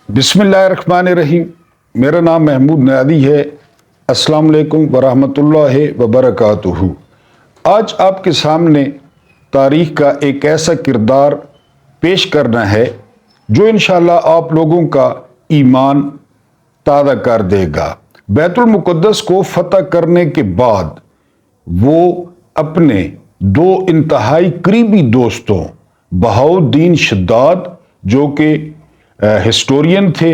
बिस्मिल्लाहिर्रहमानिर्रहीम। मेरा नाम महमूद नादी है। अस्सलाम वालेकुम वरहमतुल्लाहि वबरकातुहू। आज आपके सामने तारीख़ का एक ऐसा किरदार पेश करना है जो इंशाअल्लाह आप लोगों का ईमान ताज़ा कर देगा। बैतुल मुक़द्दस को फ़तह करने के बाद वो अपने दो इंतहाई करीबी दोस्तों बहाउद्दीन शद्दाद जो कि हिस्टोरियन थे,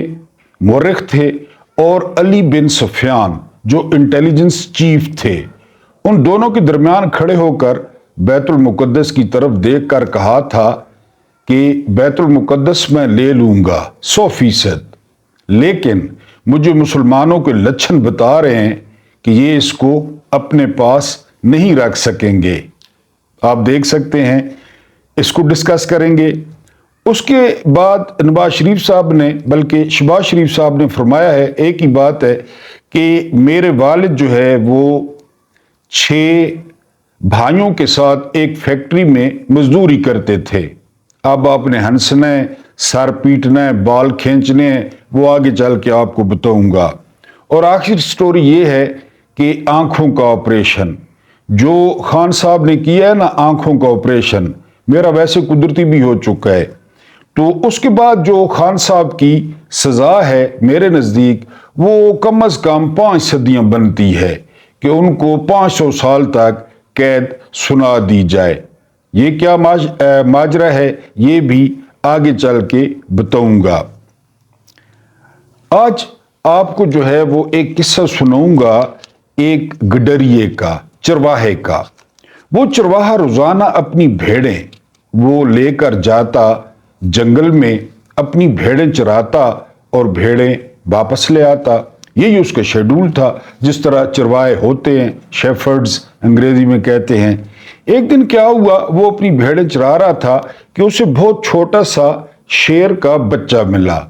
मुर्रिख थे, और अली बिन सुफियान जो इंटेलिजेंस चीफ थे, उन दोनों के दरमियान खड़े होकर बैतुल मुक़द्दस की तरफ देख कर कहा था कि बैतुल मुक़द्दस मैं ले लूँगा 100%, लेकिन मुझे मुसलमानों के लक्षण बता रहे हैं कि ये इसको अपने पास नहीं रख सकेंगे। आप देख सकते हैं, इसको डिस्कस करेंगे। उसके बाद नवाज शरीफ साहब ने, बल्कि शहबाज शरीफ साहब ने फरमाया है, एक ही बात है कि मेरे वालिद जो है वो 6 भाइयों के साथ एक फैक्ट्री में मजदूरी करते थे। अब आपने हंसना है, सर पीटना है, बाल खींचने हैं, वो आगे चल के आपको बताऊंगा। और आखिर स्टोरी ये है कि आंखों का ऑपरेशन जो खान साहब ने किया है ना, आंखों का ऑपरेशन मेरा वैसे कुदरती भी हो चुका है। तो उसके बाद जो खान साहब की सज़ा है मेरे नज़दीक वो कम अज़ कम 5 सदियाँ बनती है कि उनको 500 साल तक कैद सुना दी जाए। ये क्या माजरा है ये भी आगे चल के बताऊंगा। आज आपको जो है वो एक किस्सा सुनाऊंगा एक गडरिए का, चरवाहे का। वो चरवाहा रोजाना अपनी भेड़ें वो लेकर जाता जंगल में, अपनी भेड़ें चराता और भेड़ें वापस ले आता। यही उसका शेड्यूल था, जिस तरह चरवाहे होते हैं, शेफर्ड्स अंग्रेजी में कहते हैं। एक दिन क्या हुआ, वो अपनी भेड़ें चरा रहा था कि उसे बहुत छोटा सा शेर का बच्चा मिला।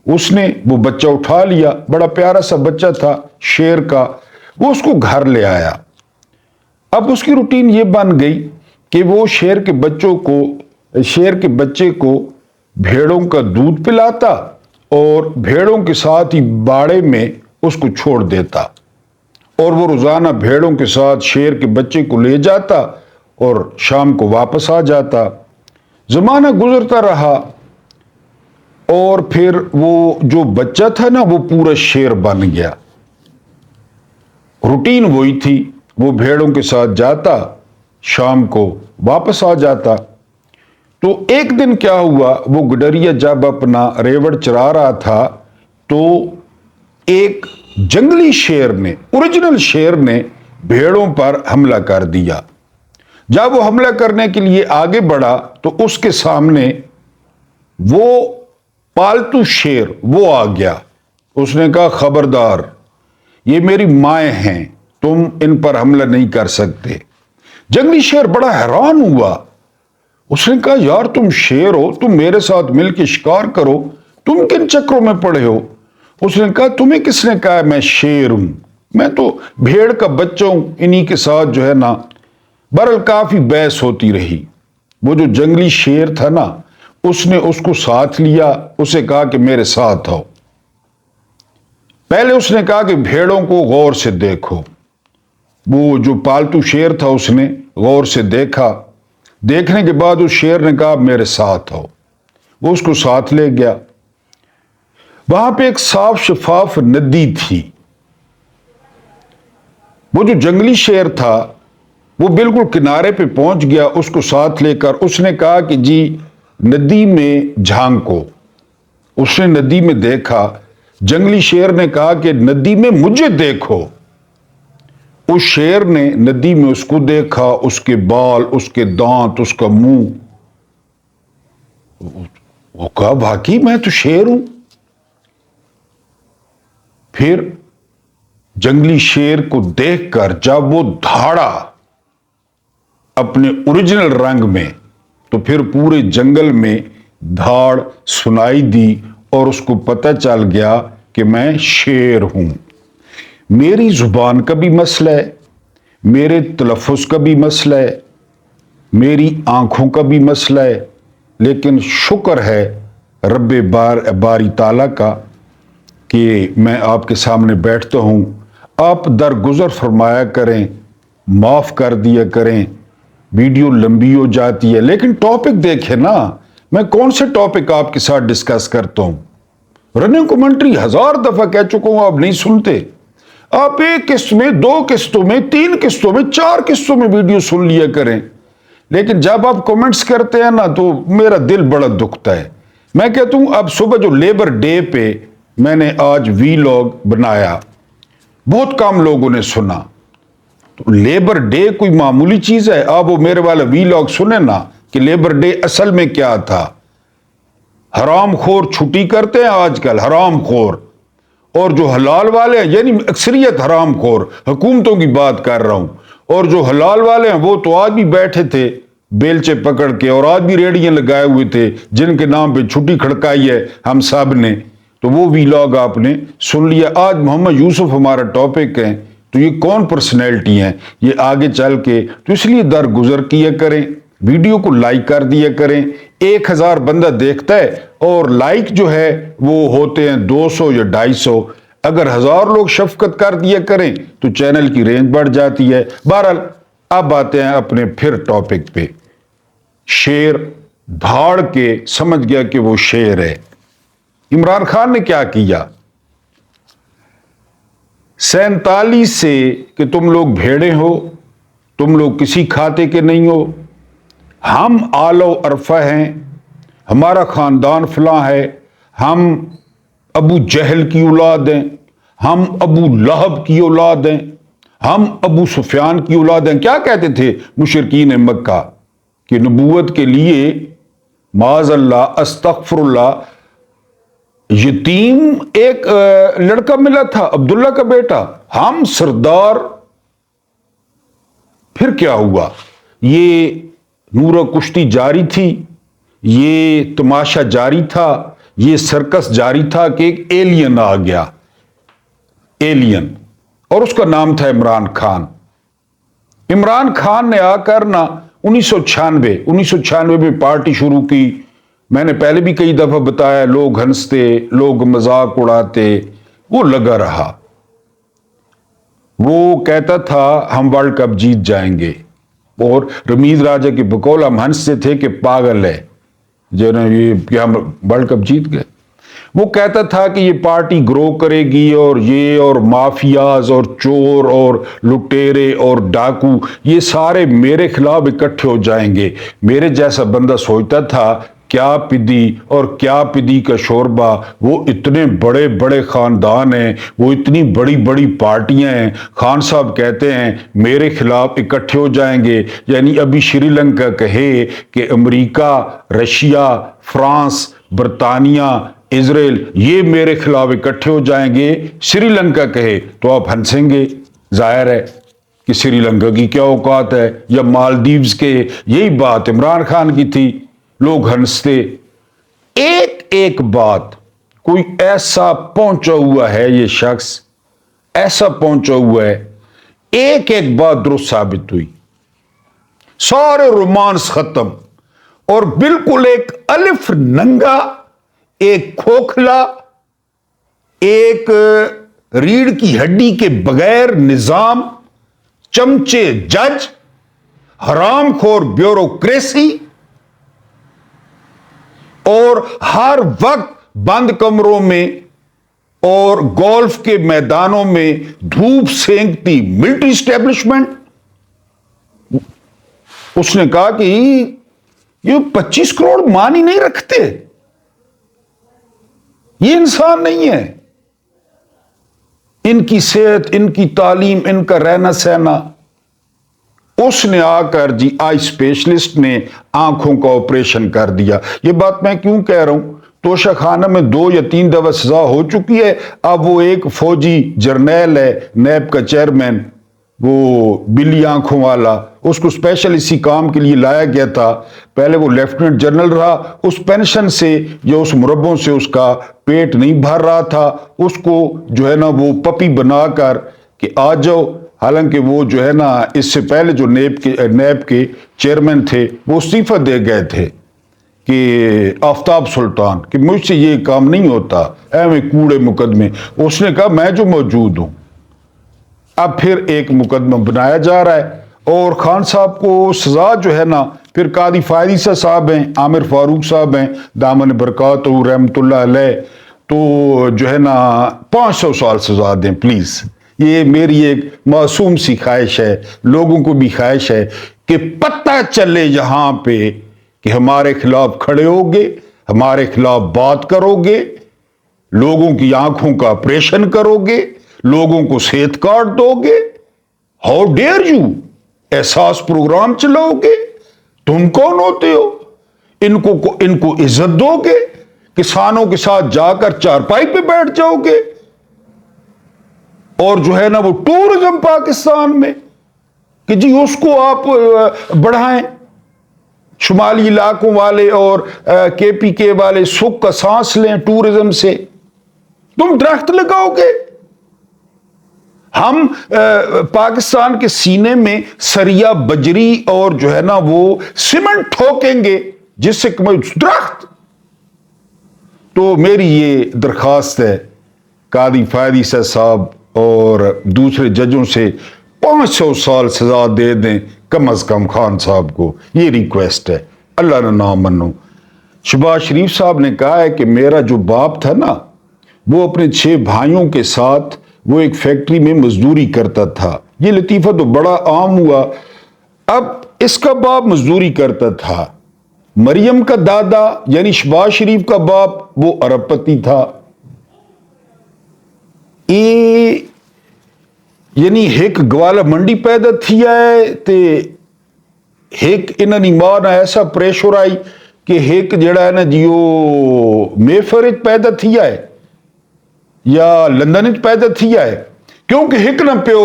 उसने वो बच्चा उठा लिया, बड़ा प्यारा सा बच्चा था शेर का। वो उसको घर ले आया। अब उसकी रूटीन ये बन गई कि वो शेर के बच्चे को भेड़ों का दूध पिलाता और भेड़ों के साथ ही बाड़े में उसको छोड़ देता, और वो रोजाना भेड़ों के साथ शेर के बच्चे को ले जाता और शाम को वापस आ जाता। जमाना गुजरता रहा और फिर वो जो बच्चा था ना वो पूरा शेर बन गया। रूटीन वही थी, वो भेड़ों के साथ जाता, शाम को वापस आ जाता। तो एक दिन क्या हुआ, वो गडरिया जब अपना रेवड़ चरा रहा था तो एक जंगली शेर ने, ओरिजिनल शेर ने भेड़ों पर हमला कर दिया। जब वो हमला करने के लिए आगे बढ़ा तो उसके सामने वो पालतू शेर वो आ गया। उसने कहा, खबरदार, ये मेरी माएँ हैं, तुम इन पर हमला नहीं कर सकते। जंगली शेर बड़ा हैरान हुआ। उसने कहा, यार तुम शेर हो, तुम मेरे साथ मिलकर शिकार करो, तुम किन चक्रों में पड़े हो? उसने कहा, तुम्हें किसने कहा मैं शेर हूं? मैं तो भेड़ का बच्चा हूं, इन्हीं के साथ जो है ना। बहरहाल काफी बहस होती रही। वो जो जंगली शेर था ना, उसने उसको साथ लिया, उसे कहा कि मेरे साथ आओ। पहले उसने कहा कि भेड़ों को गौर से देखो। वो जो पालतू शेर था उसने गौर से देखा। देखने के बाद उस शेर ने कहा, मेरे साथ आओ। वो उसको साथ ले गया। वहां पे एक साफ शफाफ नदी थी। वो जो जंगली शेर था वो बिल्कुल किनारे पे पहुंच गया। उसको साथ लेकर उसने कहा कि जी नदी में झांको। उसने नदी में देखा। जंगली शेर ने कहा कि नदी में मुझे देखो। उस शेर ने नदी में उसको देखा, उसके बाल, उसके दांत, उसका मुंह। वो कहा, वाकई मैं तो शेर हूं। फिर जंगली शेर को देखकर जब वो धाड़ा अपने ओरिजिनल रंग में, तो फिर पूरे जंगल में धाड़ सुनाई दी और उसको पता चल गया कि मैं शेर हूं। मेरी जुबान का भी मसला है, मेरे तलफ़ुज़ का भी मसला है, मेरी आंखों का भी मसला है, लेकिन शुक्र है रब बारी ताला का कि मैं आपके सामने बैठता हूँ, आप दरगुजर फरमाया करें, माफ़ कर दिया करें। वीडियो लंबी हो जाती है, लेकिन टॉपिक देखें ना, मैं कौन से टॉपिक आपके साथ डिस्कस करता हूँ। रनिंग कमेंट्री 1000 दफ़ा कह चुका हूँ, आप नहीं सुनते। आप एक किस्त में, 2 किस्तों में, 3 किस्तों में, 4 किस्तों में वीडियो सुन लिया करें, लेकिन जब आप कमेंट्स करते हैं ना तो मेरा दिल बड़ा दुखता है। मैं कहता हूँ अब सुबह जो लेबर डे पे मैंने आज वीलॉग बनाया, बहुत कम लोगों ने सुना। तो लेबर डे कोई मामूली चीज है? आप वो मेरे वाला वीलॉग सुने ना कि लेबर डे असल में क्या था। हराम खोर छुट्टी करते हैं आजकल, हराम खोर, और जो हलाल वाले हैं, यानी अक्सरियत हराम खोर, हुकूमतों की बात कर रहा हूं, और जो हलाल वाले हैं वो तो आज भी बैठे थे बेलचे पकड़ के, और आज भी रेडियां लगाए हुए थे जिनके नाम पे छुट्टी खड़काई है हम सब ने। तो वो वीलॉग आपने सुन लिया। आज मोहम्मद यूसुफ हमारा टॉपिक है, तो ये कौन पर्सनैलिटी हैं, ये आगे चल के, तो इसलिए दरगुजर किया करें, वीडियो को लाइक कर दिया करें। 1000 बंदा देखता है और लाइक जो है वो होते हैं 200 या 250। अगर 1000 लोग शफकत कर दिया करें तो चैनल की रेंज बढ़ जाती है। बहरहाल अब आते हैं अपने फिर टॉपिक पे। शेर धाड़ के समझ गया कि वो शेर है। इमरान खान ने क्या किया? 47 से कि तुम लोग भेड़े हो, तुम लोग किसी खाते के नहीं हो, हम आलो अरफा हैं, हमारा खानदान फलां है, हम अबू जहल की औलाद हैं, हम अबू लहब की औलाद हैं, हम अबू सुफियान की औलाद हैं। क्या कहते थे मुशरिकीन मक्का कि नबूवत के लिए माज़अल्लाह अस्तगफिरुल्लाह यतीम एक लड़का मिला था, अब्दुल्ला का बेटा, हम सरदार। फिर क्या हुआ? ये नूर कुश्ती जारी थी, ये तमाशा जारी था, ये सर्कस जारी था कि एक एलियन आ गया, एलियन, और उसका नाम था इमरान खान। इमरान खान ने आकर ना 1996 में पार्टी शुरू की। मैंने पहले भी कई दफा बताया, लोग हंसते, लोग मजाक उड़ाते, वो लगा रहा। वो कहता था हम वर्ल्ड कप जीत जाएंगे, और रमीज राजा के बकौल हम हंसते थे कि पागल है जो ना ये क्या हम वर्ल्ड कप जीत गए। वो कहता था कि ये पार्टी ग्रो करेगी, और ये और माफियाज और चोर और लुटेरे और डाकू ये सारे मेरे खिलाफ इकट्ठे हो जाएंगे। मेरे जैसा बंदा सोचता था क्या पिदी और क्या पिदी का शोरबा, वो इतने बड़े बड़े खानदान हैं, वो इतनी बड़ी बड़ी पार्टियां हैं, खान साहब कहते हैं मेरे खिलाफ इकट्ठे हो जाएंगे। यानी अभी श्रीलंका कहे कि अमेरिका, रशिया, फ्रांस, बरतानिया, इजराइल ये मेरे खिलाफ इकट्ठे हो जाएंगे, श्रीलंका कहे तो आप हंसेंगे। जाहिर है कि श्रीलंका की क्या औकात है, या मालदीव्स के। यही बात इमरान खान की थी, लोग हंसते। एक एक बात, कोई ऐसा पहुंचा हुआ है, ये शख्स ऐसा पहुंचा हुआ है, एक एक बात दुरुस्त साबित हुई, सारे रोमांस खत्म, और बिल्कुल एक अलिफ नंगा, एक खोखला, एक रीढ़ की हड्डी के बगैर निजाम, चमचे जज, हरामखोर ब्यूरोक्रेसी, और हर वक्त बंद कमरों में और गोल्फ के मैदानों में धूप सेंकती मिलिट्री स्टैब्लिशमेंट। उसने कहा कि ये 25 करोड़ मान ही नहीं रखते, ये इंसान नहीं है। इनकी सेहत, इनकी तालीम, इनका रहना सहना। उसने आकर जी आई स्पेशलिस्ट ने आंखों का ऑपरेशन कर दिया। ये बात मैं क्यों कह रहा हूं? तोशा खाना में 2 या 3 दफा सजा हो चुकी है। अब वो एक फौजी जर्नैल है, नैब का चेयरमैन, वो बिल्ली आंखों वाला, उसको स्पेशल इसी काम के लिए लाया गया था। पहले वो लेफ्टिनेंट जनरल रहा, उस पेंशन से या उस मुरब्बों से उसका पेट नहीं भर रहा था। उसको जो है ना वो पपी बनाकर कि आ जाओ, हालांकि वो जो है ना इससे पहले जो नैब के चेयरमैन थे वो इस्तीफा दे गए थे کہ آفتاب سلطان کہ مجھ سے یہ کام نہیں ہوتا، اے میں کوڑے مقدمے. اس نے کہا میں جو موجود ہوں. اب پھر ایک مقدمہ بنایا جا رہا ہے اور خان صاحب کو سزا جو ہے نا، پھر قاضی فائزہ صاحب ہیں، عامر فاروق صاحب ہیں دامن برکاتہ رحمۃ اللہ علیہ، تو جو ہے نا 500 سال سزا دیں پلیز. یہ میری ایک معصوم سی خواہش ہے، لوگوں کو بھی خواہش ہے کہ پتہ چلے یہاں پہ کہ ہمارے خلاف کھڑے ہوگے، ہمارے خلاف بات کرو گے، لوگوں کی آنکھوں کا آپریشن کرو گے، لوگوں کو صحت کارڈ دو گے. ہاؤ ڈیئر یو، احساس پروگرام چلاؤ گے. تم کون ہوتے ہو؟ ان کو عزت دو گے؟ کسانوں کے ساتھ جا کر چارپائی پہ بیٹھ جاؤ گے؟ اور جو ہے نا وہ ٹورزم پاکستان میں کہ جی اس کو آپ بڑھائیں. شمالی علاقوں والے اور کے پی کے والے سکھ کا سانس لیں ٹورزم سے. تم درخت لگاؤ گے. ہم پاکستان کے سینے میں سریا بجری اور جو ہے نا وہ سیمنٹ ٹھوکیں گے جس سے درخت. تو میری یہ درخواست ہے قاضی فائزہ صاحب اور دوسرے ججوں سے 500 سال سزا دے دیں کم از کم خان صاحب کو. یہ ریکویسٹ ہے، اللہ نے نہ منو. شہباز شریف صاحب نے کہا ہے کہ میرا جو باپ تھا نا وہ اپنے 6 بھائیوں کے ساتھ وہ ایک فیکٹری میں مزدوری کرتا تھا. یہ لطیفہ تو بڑا عام ہوا. اب اس کا باپ مزدوری کرتا تھا، مریم کا دادا یعنی شہباز شریف کا باپ وہ ارب پتی تھا. یعنی ایک گوالا منڈی پیدا تھی ہے تے ایک انہوں نے مانا ایسا پریشر آئی کہ ایک جڑا ہے نا جی وہ میفر پیدا تھی ہے یا لندن پیدا تھی ہے، کیونکہ ایک نہ پیو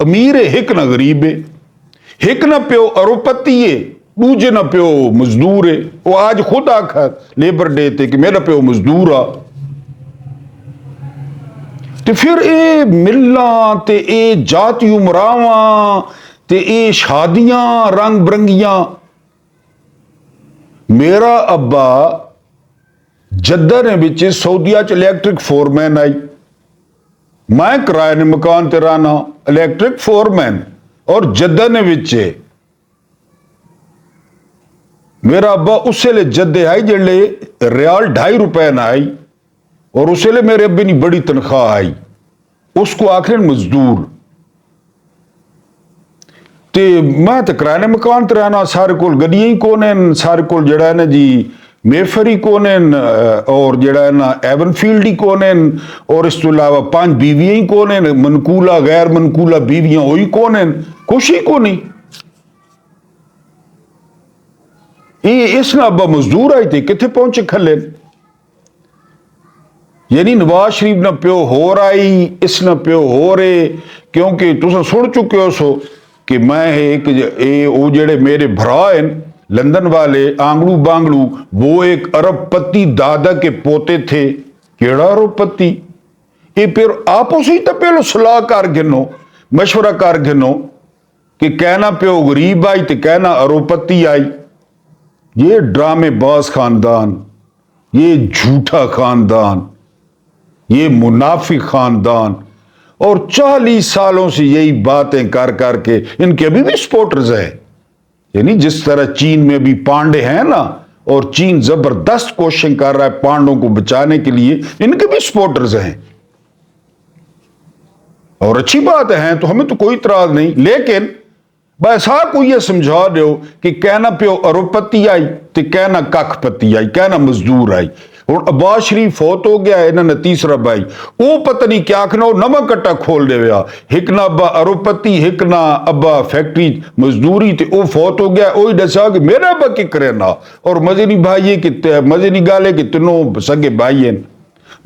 امیر ہے، ایک نہ غریب ہے، ایک نہ پیو اروپتی ہے، دوجے نہ پیو مزدور ہے. وہ آج خود آکھا لیبر ڈے تے کہ میرا پیو مزدور آ. تے پھر اے ملاں تے اے جاتی عمراواں تے اے شادیاں رنگ برنگیاں. میرا ابا جدہ نے بچے سعودیہ چ الیکٹرک فورمین آئی، میں کرائے نے مکان تے رانا الیکٹرک فورمین اور جدہ نے بچے. میرا ابا اسے لے جدے آئی جڑے ریال 2.5 روپے نہ آئی اور اسے لے میرے ابے نی بڑی تنخواہ آئی. اس کو آخر مزدور. تے میں تے کرائے مکان تے رہنا، سارے کول گڈیاں ہی کون ہیں، سارے کول جڑا ہے نا جی میفر ہی کون ہیں اور جڑا ہے نا ایون فیلڈ ہی کون ہیں اور اس تو علاوہ 5 بیویاں ہی کون ہیں، منقولہ غیر منقولہ بیویاں ہوئی کون ہیں، کچھ ہی کو نہیں. اس نا ابا مزدور آئی تھے کتنے پہنچے کھلے. یعنی نواز شریف نہ پیو ہو رائی، اس نہ پیو ہو رہے، کیونکہ تسا سن چکے ہو سو کہ میں ایک وہ جڑے میرے بھرا ہیں لندن والے آنگڑو بانگڑو وہ ایک ارب پتی دادا کے پوتے تھے. کیڑا ارب پتی؟ یہ پھر آپ اسی تو پہلو صلاح کار گنو، مشورہ کار گنو کہ کہنا پیو غریب آئی تو کہنا ارب پتی آئی. یہ ڈرامے باز خاندان، یہ جھوٹا خاندان، یہ منافق خاندان، اور 40 سالوں سے یہی باتیں کر کر کے ان کے ابھی بھی سپورٹرز ہیں. یعنی جس طرح چین میں بھی پانڈے ہیں نا، اور چین زبردست کوشش کر رہا ہے پانڈوں کو بچانے کے لیے، ان کے بھی سپورٹرز ہیں اور اچھی بات ہے، تو ہمیں تو کوئی اعتراض نہیں. لیکن بس کو یہ سمجھا دو کہ کہنا پیو اروپتی آئی تو کہنا کھ پتی آئی، کہنا مزدور آئی. اور عباس شریف فوت ہو گیا، انہوں نے تیسرا بھائی وہ پتہ نہیں کیا کھنا نواں کٹا کھول دے ویا، ایک نہ ابا اروپتی ایک نہ ابا فیکٹری مزدوری تے وہ فوت ہو گیا. وہی دسا کہ میرا ابا کی کرے نا، اور مزے نہیں بھائی کہ مزے نہیں گالے کہ تینوں سگے بھائی ہیں.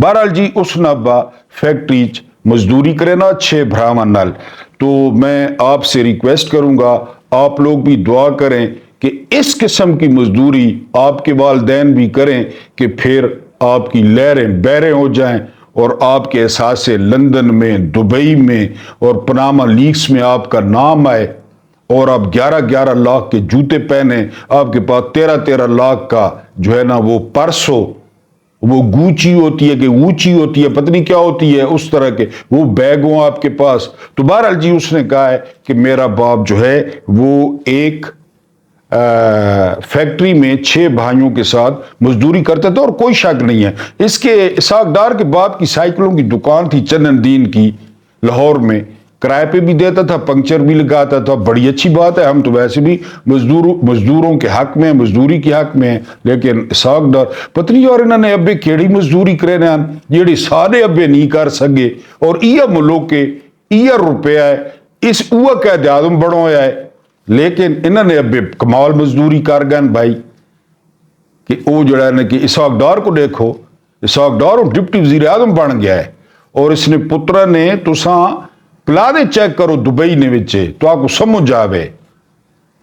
بہرحال جی اس نہ ابا فیکٹری مزدوری کرے نا 6 بھراواں نال. تو میں آپ سے ریکویسٹ کروں گا آپ لوگ بھی دعا کریں کہ اس قسم کی مزدوری آپ کے والدین بھی کریں کہ پھر آپ کی لہریں بحریں ہو جائیں اور آپ کے احساس لندن میں، دبئی میں اور پاناما لیکس میں آپ کا نام آئے. और आप 11-11 लाख के जूते पहने, आपके पास 13-13 लाख का जो है ना वो पर्स हो, वो गूची होती है कि ऊंची होती है, पता नहीं क्या होती है, उस तरह के वो बैग हो आपके पास। तो बहरहाल जी उसने कहा है कि मेरा बाप जो है वो एक फैक्ट्री में 6 भाइयों के साथ मजदूरी करते थे और कोई शक नहीं है। इसके इसहाक डार के बाप की साइकिलों की दुकान थी चंदनदीन की लाहौर में, किराए पे भी देता था, पंक्चर भी लगाता था। बड़ी अच्छी बात है, हम तो वैसे भी मजदूरों के हक में, मजदूरी के हक में है। लेकिन इसहाक डार पत्नी और इन्होंने अब्बे केड़ी मजदूरी करे ना जेड़ी सारे अब्बे नहीं कर सके, और इया मुल्क के इया रुपया है, इस उआ कैद आदम बड़ो है। लेकिन इन्होंने अब्बे कमाल मजदूरी कर गए भाई कि वो जड़ा है कि इसहाक डार को देखो, इसहाक डार डिप्टी वजीर आजम बन गया है, और इसने पुत्रा ने तुसा प्लादे चेक करो दुबई ने विचे तो आपको समझ आवे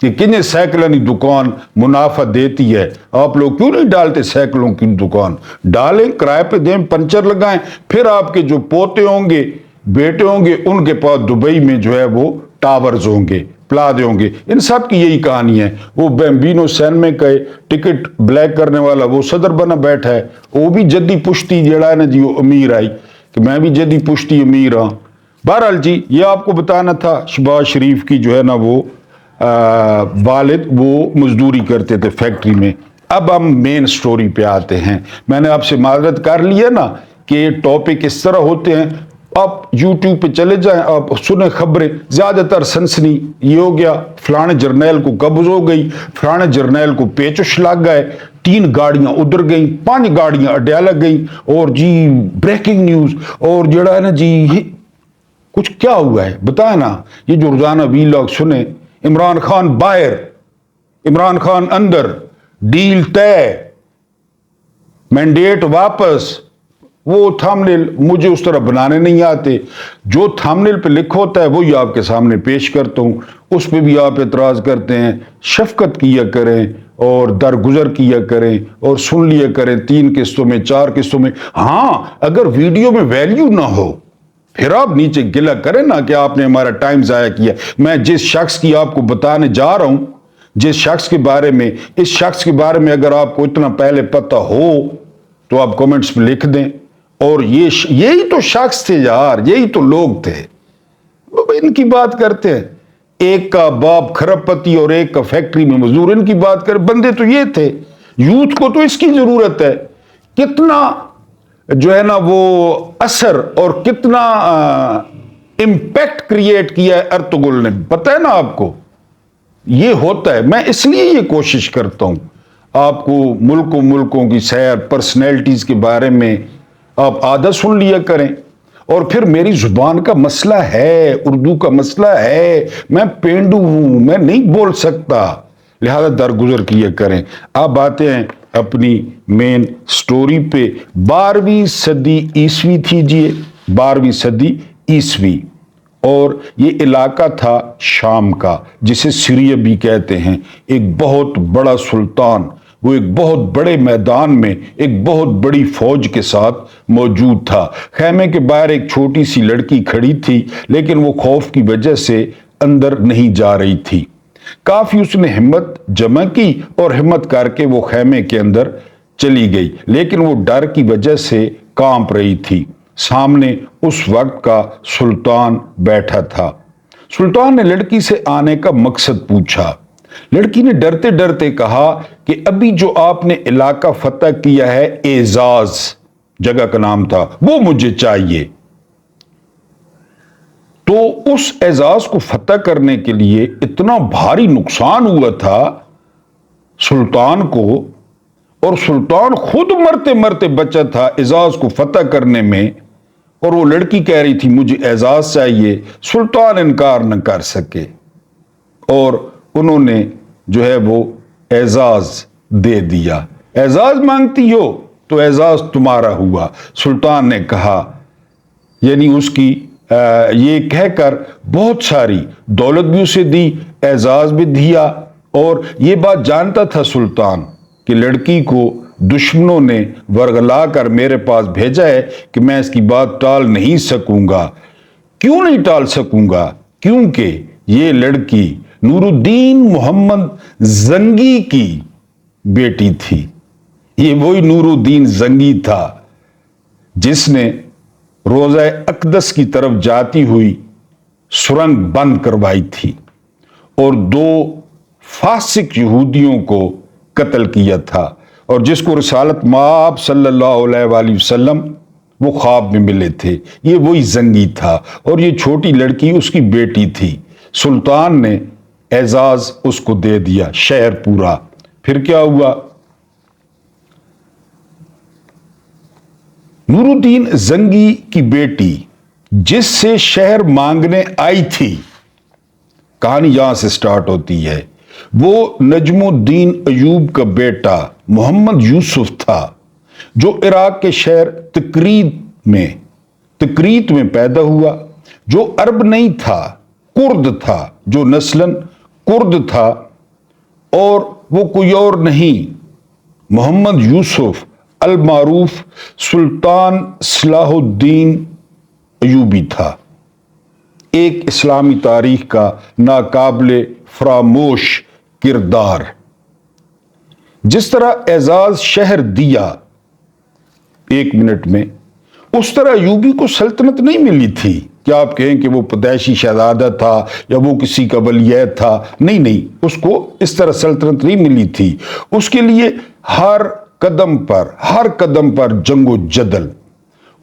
कि किन्ने साइकिलों की दुकान मुनाफा देती है। आप लोग क्यों नहीं डालते साइकिलों की दुकान? डालें, किराए पे दें, पंचर लगाएं, फिर आपके जो पोते होंगे, बेटे होंगे, उनके पास दुबई में जो है वो टावर्स होंगे, प्लादे होंगे। इन सब की यही कहानी है। वो बैम्बिनो सैनमे का टिकट ब्लैक करने वाला वो सदर बना बैठा है, वो भी जद्दी पुश्ती जड़ा है ना जी, वो अमीर आई कि मैं भी जद्दी पुश्ती अमीर हाँ। बहरहाल जी ये आपको बताना था, शहबाज शरीफ की जो है ना वो वालिद वो मजदूरी करते थे फैक्ट्री में। अब हम मेन स्टोरी पे आते हैं। मैंने आपसे माजरत कर लिया ना कि टॉपिक इस तरह होते हैं, आप यूट्यूब पे चले जाएं, आप सुने खबरें, ज्यादातर सनसनी ये हो गया, फलाने जर्नैल को कब्ज हो गई, फलाने जर्नैल को पेचुश लग गए, 3 गाड़ियां उधर गई, 5 गाड़ियां अड्याला गई, और जी ब्रेकिंग न्यूज, और जड़ा है ना जी कुछ क्या हुआ है बताए ना। ये जो रोजाना वीलॉग सुने, इमरान खान बाहर, इमरान खान अंदर, डील तय, मैंडेट वापस, वो थंबनेल मुझे उस तरह बनाने नहीं आते। जो थंबनेल पे लिखा होता है वही आपके सामने पेश करता हूं, उस पर भी आप एतराज करते हैं। शफकत किया करें और दरगुजर किया करें और सुन लिया करें 3 किस्तों में, 4 किस्तों में। हाँ, अगर वीडियो में वैल्यू ना हो फिर आप नीचे गिला करें ना कि आपने हमारा टाइम जाया किया। मैं जिस शख्स की आपको बताने जा रहा हूं, जिस शख्स के बारे में, इस शख्स के बारे में अगर आपको इतना पहले पता हो तो आप कमेंट्स में लिख दें। और यही तो शख्स थे यार, यही तो लोग थे। वो इनकी बात करते हैं, एक का बाप खरबपति और एक का फैक्ट्री में मजदूर, इनकी बात करें। बंदे तो ये थे। यूथ को तो इसकी जरूरत है। कितना जो है ना वो असर और कितना इंपैक्ट क्रिएट किया है अर्तुगरुल ने, पता है ना आपको। ये होता है, मैं इसलिए ये कोशिश करता हूं आपको मुल्कों की सैर, पर्सनैलिटीज के बारे में आप आधा सुन लिया करें। और फिर मेरी जुबान का मसला है, उर्दू का मसला है, मैं पेंडू हूं, मैं नहीं बोल सकता, लिहाजा दरगुजर किया करें। अब आते हैं अपनी मेन स्टोरी पे। 12वीं सदी ईसवी थी जी, 12वीं सदी ईसवी, और ये इलाका था शाम का, जिसे सीरिया भी कहते हैं। एक बहुत बड़ा सुल्तान, वो एक बहुत बड़े मैदान में एक बहुत बड़ी फौज के साथ मौजूद था। खैमे के बाहर एक छोटी सी लड़की खड़ी थी, लेकिन वो खौफ की वजह से अंदर नहीं जा रही थी। काफी उसने हिम्मत जमा की और हिम्मत करके वो खैमे के अंदर चली गई, लेकिन वो डर की वजह से कांप रही थी। सामने उस वक्त का सुल्तान बैठा था। सुल्तान ने लड़की से आने का मकसद पूछा। लड़की ने डरते डरते कहा कि अभी जो आपने इलाका फतह किया है, एजाज जगह का नाम था, वो मुझे चाहिए। तो उस एजाज को फतह करने के लिए इतना भारी नुकसान हुआ था सुल्तान को, और सुल्तान खुद मरते मरते बचा था एजाज को फतह करने में, और वो लड़की कह रही थी मुझे एजाज चाहिए। सुल्तान इनकार न कर सके और उन्होंने जो है वो एजाज दे दिया। एजाज मांगती हो तो एजाज तुम्हारा हुआ, सुल्तान ने कहा। यानी उसकी ये कहकर बहुत सारी दौलत भी उसे दी, एजाज भी दिया। और ये बात जानता था सुल्तान कि लड़की को दुश्मनों ने वर्गला कर मेरे पास भेजा है कि मैं इसकी बात टाल नहीं सकूंगा। क्यों नहीं टाल सकूंगा? क्योंकि ये लड़की नूरुद्दीन मोहम्मद जंगी की बेटी थी। ये वही नूरुद्दीन जंगी था जिसने रोज़ा अक़दस की तरफ जाती हुई सुरंग बंद करवाई थी और 2 फासिक यहूदियों को कत्ल किया था, और जिसको रिसालत माब सल्लल्लाहु अलैहि वसल्लम वो ख्वाब में मिले थे। ये वही जंगी था और ये छोटी लड़की उसकी बेटी थी। सुल्तान ने एजाज उसको दे दिया, शहर पूरा। फिर क्या हुआ? नूरुद्दीन जंगी की बेटी जिससे शहर मांगने आई थी, कहानी यहां से स्टार्ट होती है, वो नजमुद्दीन अयूब का बेटा मोहम्मद यूसुफ था, जो इराक के शहर तकरीत में पैदा हुआ, जो अरब नहीं था, कुर्द था, जो नस्लन कुर्द था, और वो कोई और नहीं, मोहम्मद यूसुफ अल मारूफ सुल्तान सलाहुद्दीन अयूबी था। एक इस्लामी तारीख का नाकाबिले फरामोश किरदार। जिस तरह एजाज शहर दिया 1 मिनट में, उस तरह अयूबी को सल्तनत नहीं मिली थी। क्या आप कहें कि वो पैदाइशी शहजादा था या वो किसी का वलीयत था? नहीं नहीं, उसको इस तरह सल्तनत नहीं मिली थी। उसके लिए हर कदम पर जंगो जदल,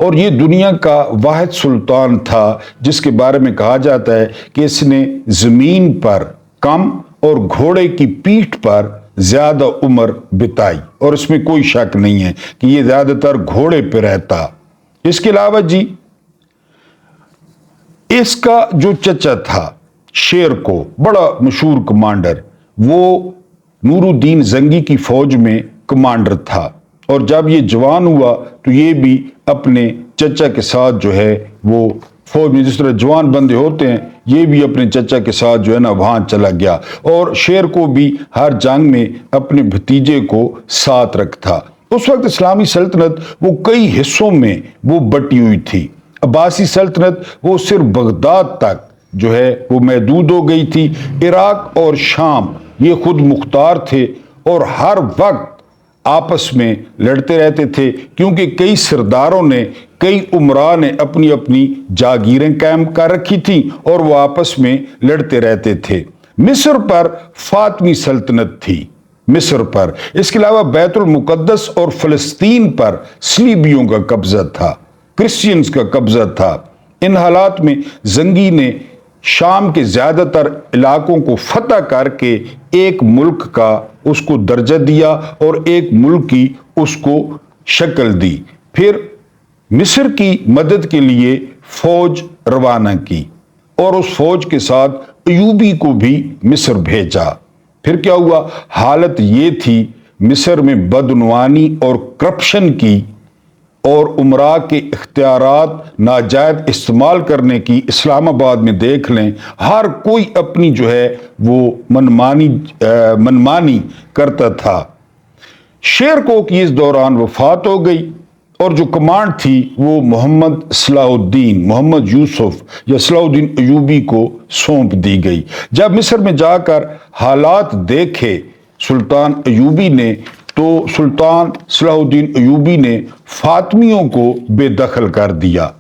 और ये दुनिया का वाहिद सुल्तान था जिसके बारे में कहा जाता है कि इसने जमीन पर कम और घोड़े की पीठ पर ज्यादा उम्र बिताई, और इसमें कोई शक नहीं है कि ये ज्यादातर घोड़े पे रहता। इसके अलावा जी, इसका जो चचा था शेर को, बड़ा मशहूर कमांडर, वो नूरुद्दीन जंगी की फौज में कमांडर था, और जब ये जवान हुआ तो ये भी अपने चचा के साथ जो है वो फौज में, जिस तरह जवान बंदे होते हैं, ये भी अपने चचा के साथ जो है ना वहां चला गया, और शेर को भी हर जंग में अपने भतीजे को साथ रखता। उस वक्त इस्लामी सल्तनत वो कई हिस्सों में वो बटी हुई थी। अब्बासी सल्तनत वो सिर्फ बगदाद तक जो है वो महदूद हो गई थी। इराक और शाम ये खुद मुख्तार थे और हर वक्त आपस में लड़ते रहते थे, क्योंकि कई सरदारों ने, कई उमरा ने अपनी अपनी जागीरें कायम कर रखी थी और वो आपस में लड़ते रहते थे। मिस्र पर फातमी सल्तनत थी, मिस्र पर। इसके अलावा बैतुल मुकद्दस और फलस्तीन पर सलीबियों का कब्जा था, क्रिश्चियंस का कब्जा था। इन हालात में जंगी ने शाम के ज्यादातर इलाकों को फतह करके एक मुल्क का उसको दर्जा दिया और एक मुल्क की उसको शक्ल दी। फिर मिस्र की मदद के लिए फौज रवाना की और उस फौज के साथ अयूबी को भी मिस्र भेजा। फिर क्या हुआ? हालत ये थी मिस्र में बदनवानी और करप्शन की और उमरा के इख्तियारात नाजायज इस्तेमाल करने की। इस्लामाबाद में देख लें, हर कोई अपनी जो है वो मनमानी करता था। शेर को की इस दौरान वफात हो गई और जो कमांड थी वो मोहम्मद यूसुफ या सलाहुद्दीन अयूबी को सौंप दी गई। जब मिस्र में जाकर हालात देखे सुल्तान अयूबी ने, तो सुल्तान सलाहुद्दीन अयूबी ने फातमियों को बेदखल कर दिया,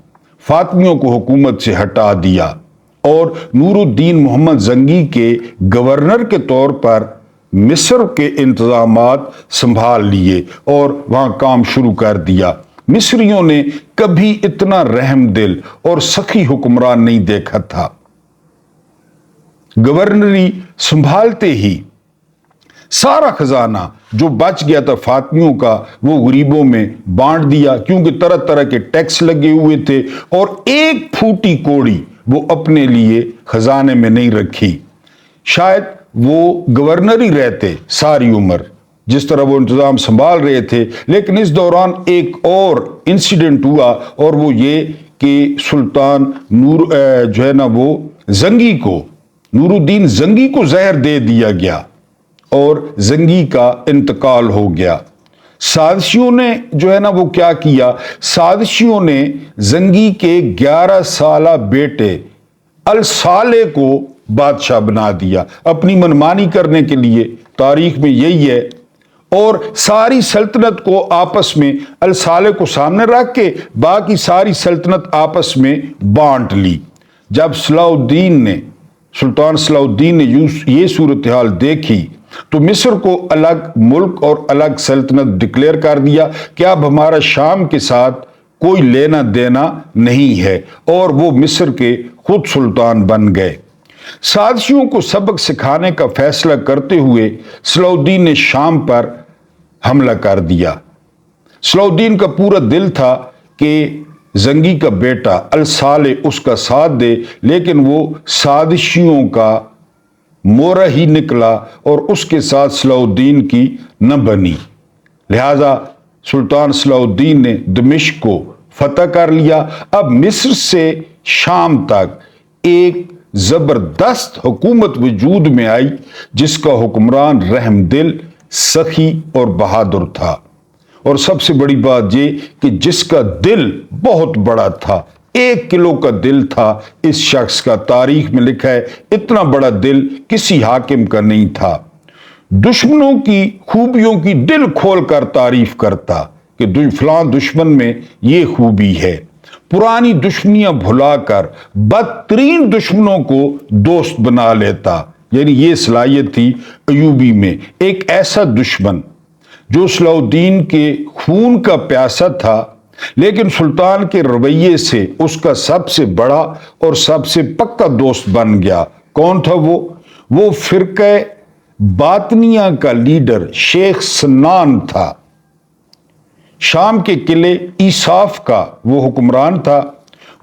फातमियों को हुकूमत से हटा दिया और नूरुद्दीन मोहम्मद जंगी के गवर्नर के तौर पर मिस्र के इंतजामात संभाल लिए और वहां काम शुरू कर दिया। मिस्रियों ने कभी इतना रहमदिल और सखी हुक्मरान नहीं देखा था। गवर्नरी संभालते ही सारा खजाना जो बच गया था फातमियों का वो गरीबों में बांट दिया, क्योंकि तरह तरह के टैक्स लगे हुए थे और एक फूटी कोड़ी वो अपने लिए खजाने में नहीं रखी। शायद वो गवर्नर ही रहते सारी उम्र, जिस तरह वो इंतजाम संभाल रहे थे। लेकिन इस दौरान एक और इंसिडेंट हुआ और वो ये कि सुल्तान जो है ना वो जंगी को, नूरुद्दीन जंगी को जहर दे दिया गया और जंगी का इंतकाल हो गया। साजिशियों ने जो है ना वो क्या किया, साजिशियों ने जंगी के 11 साला बेटे अल साले को بادشاہ بنا دیا اپنی منمانی کرنے کے لیے۔ تاریخ میں یہی ہے، اور ساری سلطنت کو آپس میں الصالح کو سامنے رکھ کے باقی ساری سلطنت آپس میں بانٹ لی۔ جب سلطان صلاح الدین نے یہ صورتحال دیکھی تو مصر کو الگ ملک اور الگ سلطنت ڈکلیئر کر دیا کہ اب ہمارا شام کے ساتھ کوئی لینا دینا نہیں ہے، اور وہ مصر کے خود سلطان بن گئے۔ سازشیوں کو سبق سکھانے کا فیصلہ کرتے ہوئے صلاح الدین نے شام پر حملہ کر دیا۔ صلاح الدین کا پورا دل تھا کہ زنگی کا بیٹا الصالح اس کا ساتھ دے، لیکن وہ سازشیوں کا مورا ہی نکلا اور اس کے ساتھ صلاح الدین کی نہ بنی۔ لہذا سلطان صلاح الدین نے دمشق کو فتح کر لیا۔ اب مصر سے شام تک ایک زبردست حکومت وجود میں آئی جس کا حکمران رحم دل، سخی اور بہادر تھا، اور سب سے بڑی بات یہ کہ جس کا دل بہت بڑا تھا، 1 کلو کا دل تھا اس شخص کا۔ تاریخ میں لکھا ہے اتنا بڑا دل کسی حاکم کا نہیں تھا۔ دشمنوں کی خوبیوں کی دل کھول کر تعریف کرتا کہ فلاں دشمن میں یہ خوبی ہے، پرانی دشمنیاں بھلا کر بدترین دشمنوں کو دوست بنا لیتا۔ یعنی یہ صلاحیت تھی ایوبی میں۔ ایک ایسا دشمن جو صلاح الدین کے خون کا پیاسا تھا، لیکن سلطان کے رویے سے اس کا سب سے بڑا اور سب سے پکا دوست بن گیا۔ کون تھا وہ فرقہ باطنیہ کا لیڈر شیخ سنان تھا۔ شام کے قلعے ایصاف کا وہ حکمران تھا۔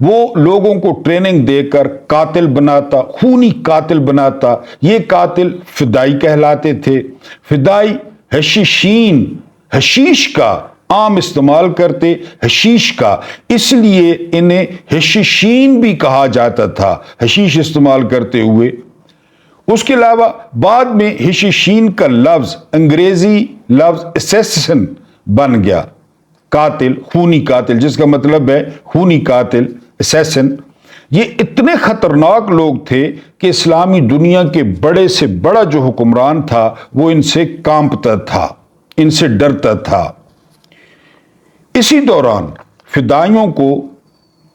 وہ لوگوں کو ٹریننگ دے کر قاتل بناتا، خونی قاتل بناتا۔ یہ قاتل فدائی کہلاتے تھے۔ فدائی حشیش کا عام استعمال کرتے، حشیش کا، اس لیے انہیں حشیشین بھی کہا جاتا تھا حشیش استعمال کرتے ہوئے۔ اس کے علاوہ بعد میں حشیشین کا لفظ انگریزی لفظ اسیسن بن گیا، قاتل، خونی قاتل، جس کا مطلب ہے خونی قاتل، اسیسن۔ یہ اتنے خطرناک لوگ تھے کہ اسلامی دنیا کے بڑے سے بڑا جو حکمران تھا وہ ان سے کانپتا تھا، ان سے ڈرتا تھا۔ اسی دوران فدائیوں کو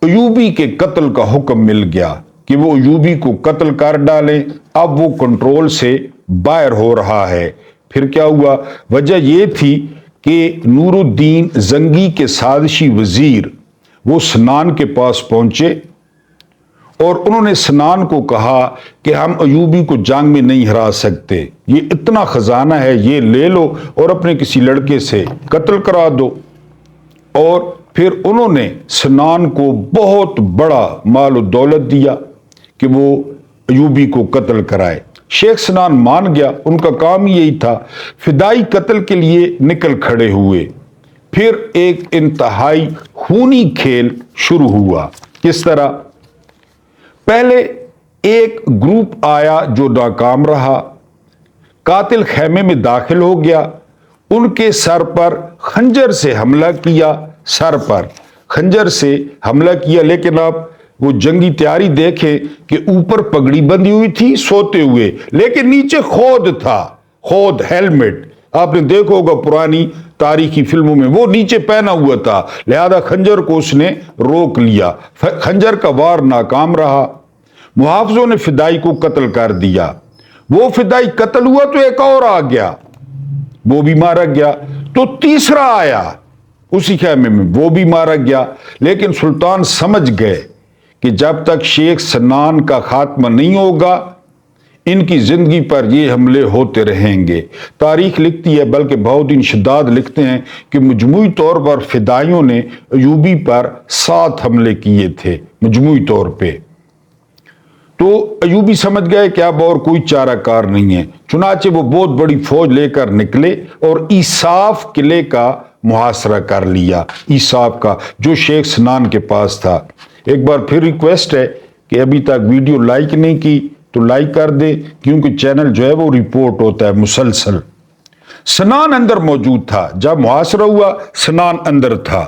ایوبی کے قتل کا حکم مل گیا کہ وہ ایوبی کو قتل کر ڈالیں۔ اب وہ کنٹرول سے باہر ہو رہا ہے۔ پھر کیا ہوا؟ وجہ یہ تھی کہ نور الدین زنگی کے سازشی وزیر وہ سنان کے پاس پہنچے اور انہوں نے سنان کو کہا کہ ہم ایوبی کو جنگ میں نہیں ہرا سکتے، یہ اتنا خزانہ ہے، یہ لے لو اور اپنے کسی لڑکے سے قتل کرا دو۔ اور پھر انہوں نے سنان کو بہت بڑا مال و دولت دیا کہ وہ ایوبی کو قتل کرائے۔ شیخ سنان مان گیا، ان کا کام یہی تھا۔ فدائی قتل کے لیے نکل کھڑے ہوئے۔ پھر ایک انتہائی خونی کھیل شروع ہوا۔ کس طرح؟ پہلے ایک گروپ آیا جو ناکام رہا، قاتل خیمے میں داخل ہو گیا، ان کے سر پر خنجر سے حملہ کیا، سر پر خنجر سے حملہ کیا۔ لیکن آپ وہ جنگی تیاری دیکھیں کہ اوپر پگڑی بندھی ہوئی تھی سوتے ہوئے، لیکن نیچے خود تھا، خود ہیلمٹ، آپ نے دیکھا ہوگا پرانی تاریخی فلموں میں، وہ نیچے پہنا ہوا تھا، لہذا خنجر کو اس نے روک لیا۔ خنجر کا وار ناکام رہا۔ محافظوں نے فدائی کو قتل کر دیا۔ وہ فدائی قتل ہوا تو ایک اور آ گیا، وہ بھی مارا گیا، تو تیسرا آیا اسی خیمے میں، وہ بھی مارا گیا۔ لیکن سلطان سمجھ گئے کہ جب تک شیخ سنان کا خاتمہ نہیں ہوگا ان کی زندگی پر یہ حملے ہوتے رہیں گے۔ تاریخ لکھتی ہے، بلکہ بہاؤالدین شداد لکھتے ہیں کہ مجموعی طور پر فدائیوں نے ایوبی پر 7 حملے کیے تھے مجموعی طور پہ۔ تو ایوبی سمجھ گئے کہ اب اور کوئی چارہ کار نہیں ہے، چنانچہ وہ بہت بڑی فوج لے کر نکلے اور ایصاف قلعے کا محاصرہ کر لیا، ایصاف کا جو شیخ سنان کے پاس تھا۔ ایک بار پھر ریکویسٹ ہے کہ ابھی تک ویڈیو لائک نہیں کی تو لائک کر دے، کیونکہ چینل جو ہے وہ رپورٹ ہوتا ہے مسلسل۔ سنان اندر موجود تھا، جب محاصرہ ہوا سنان اندر تھا،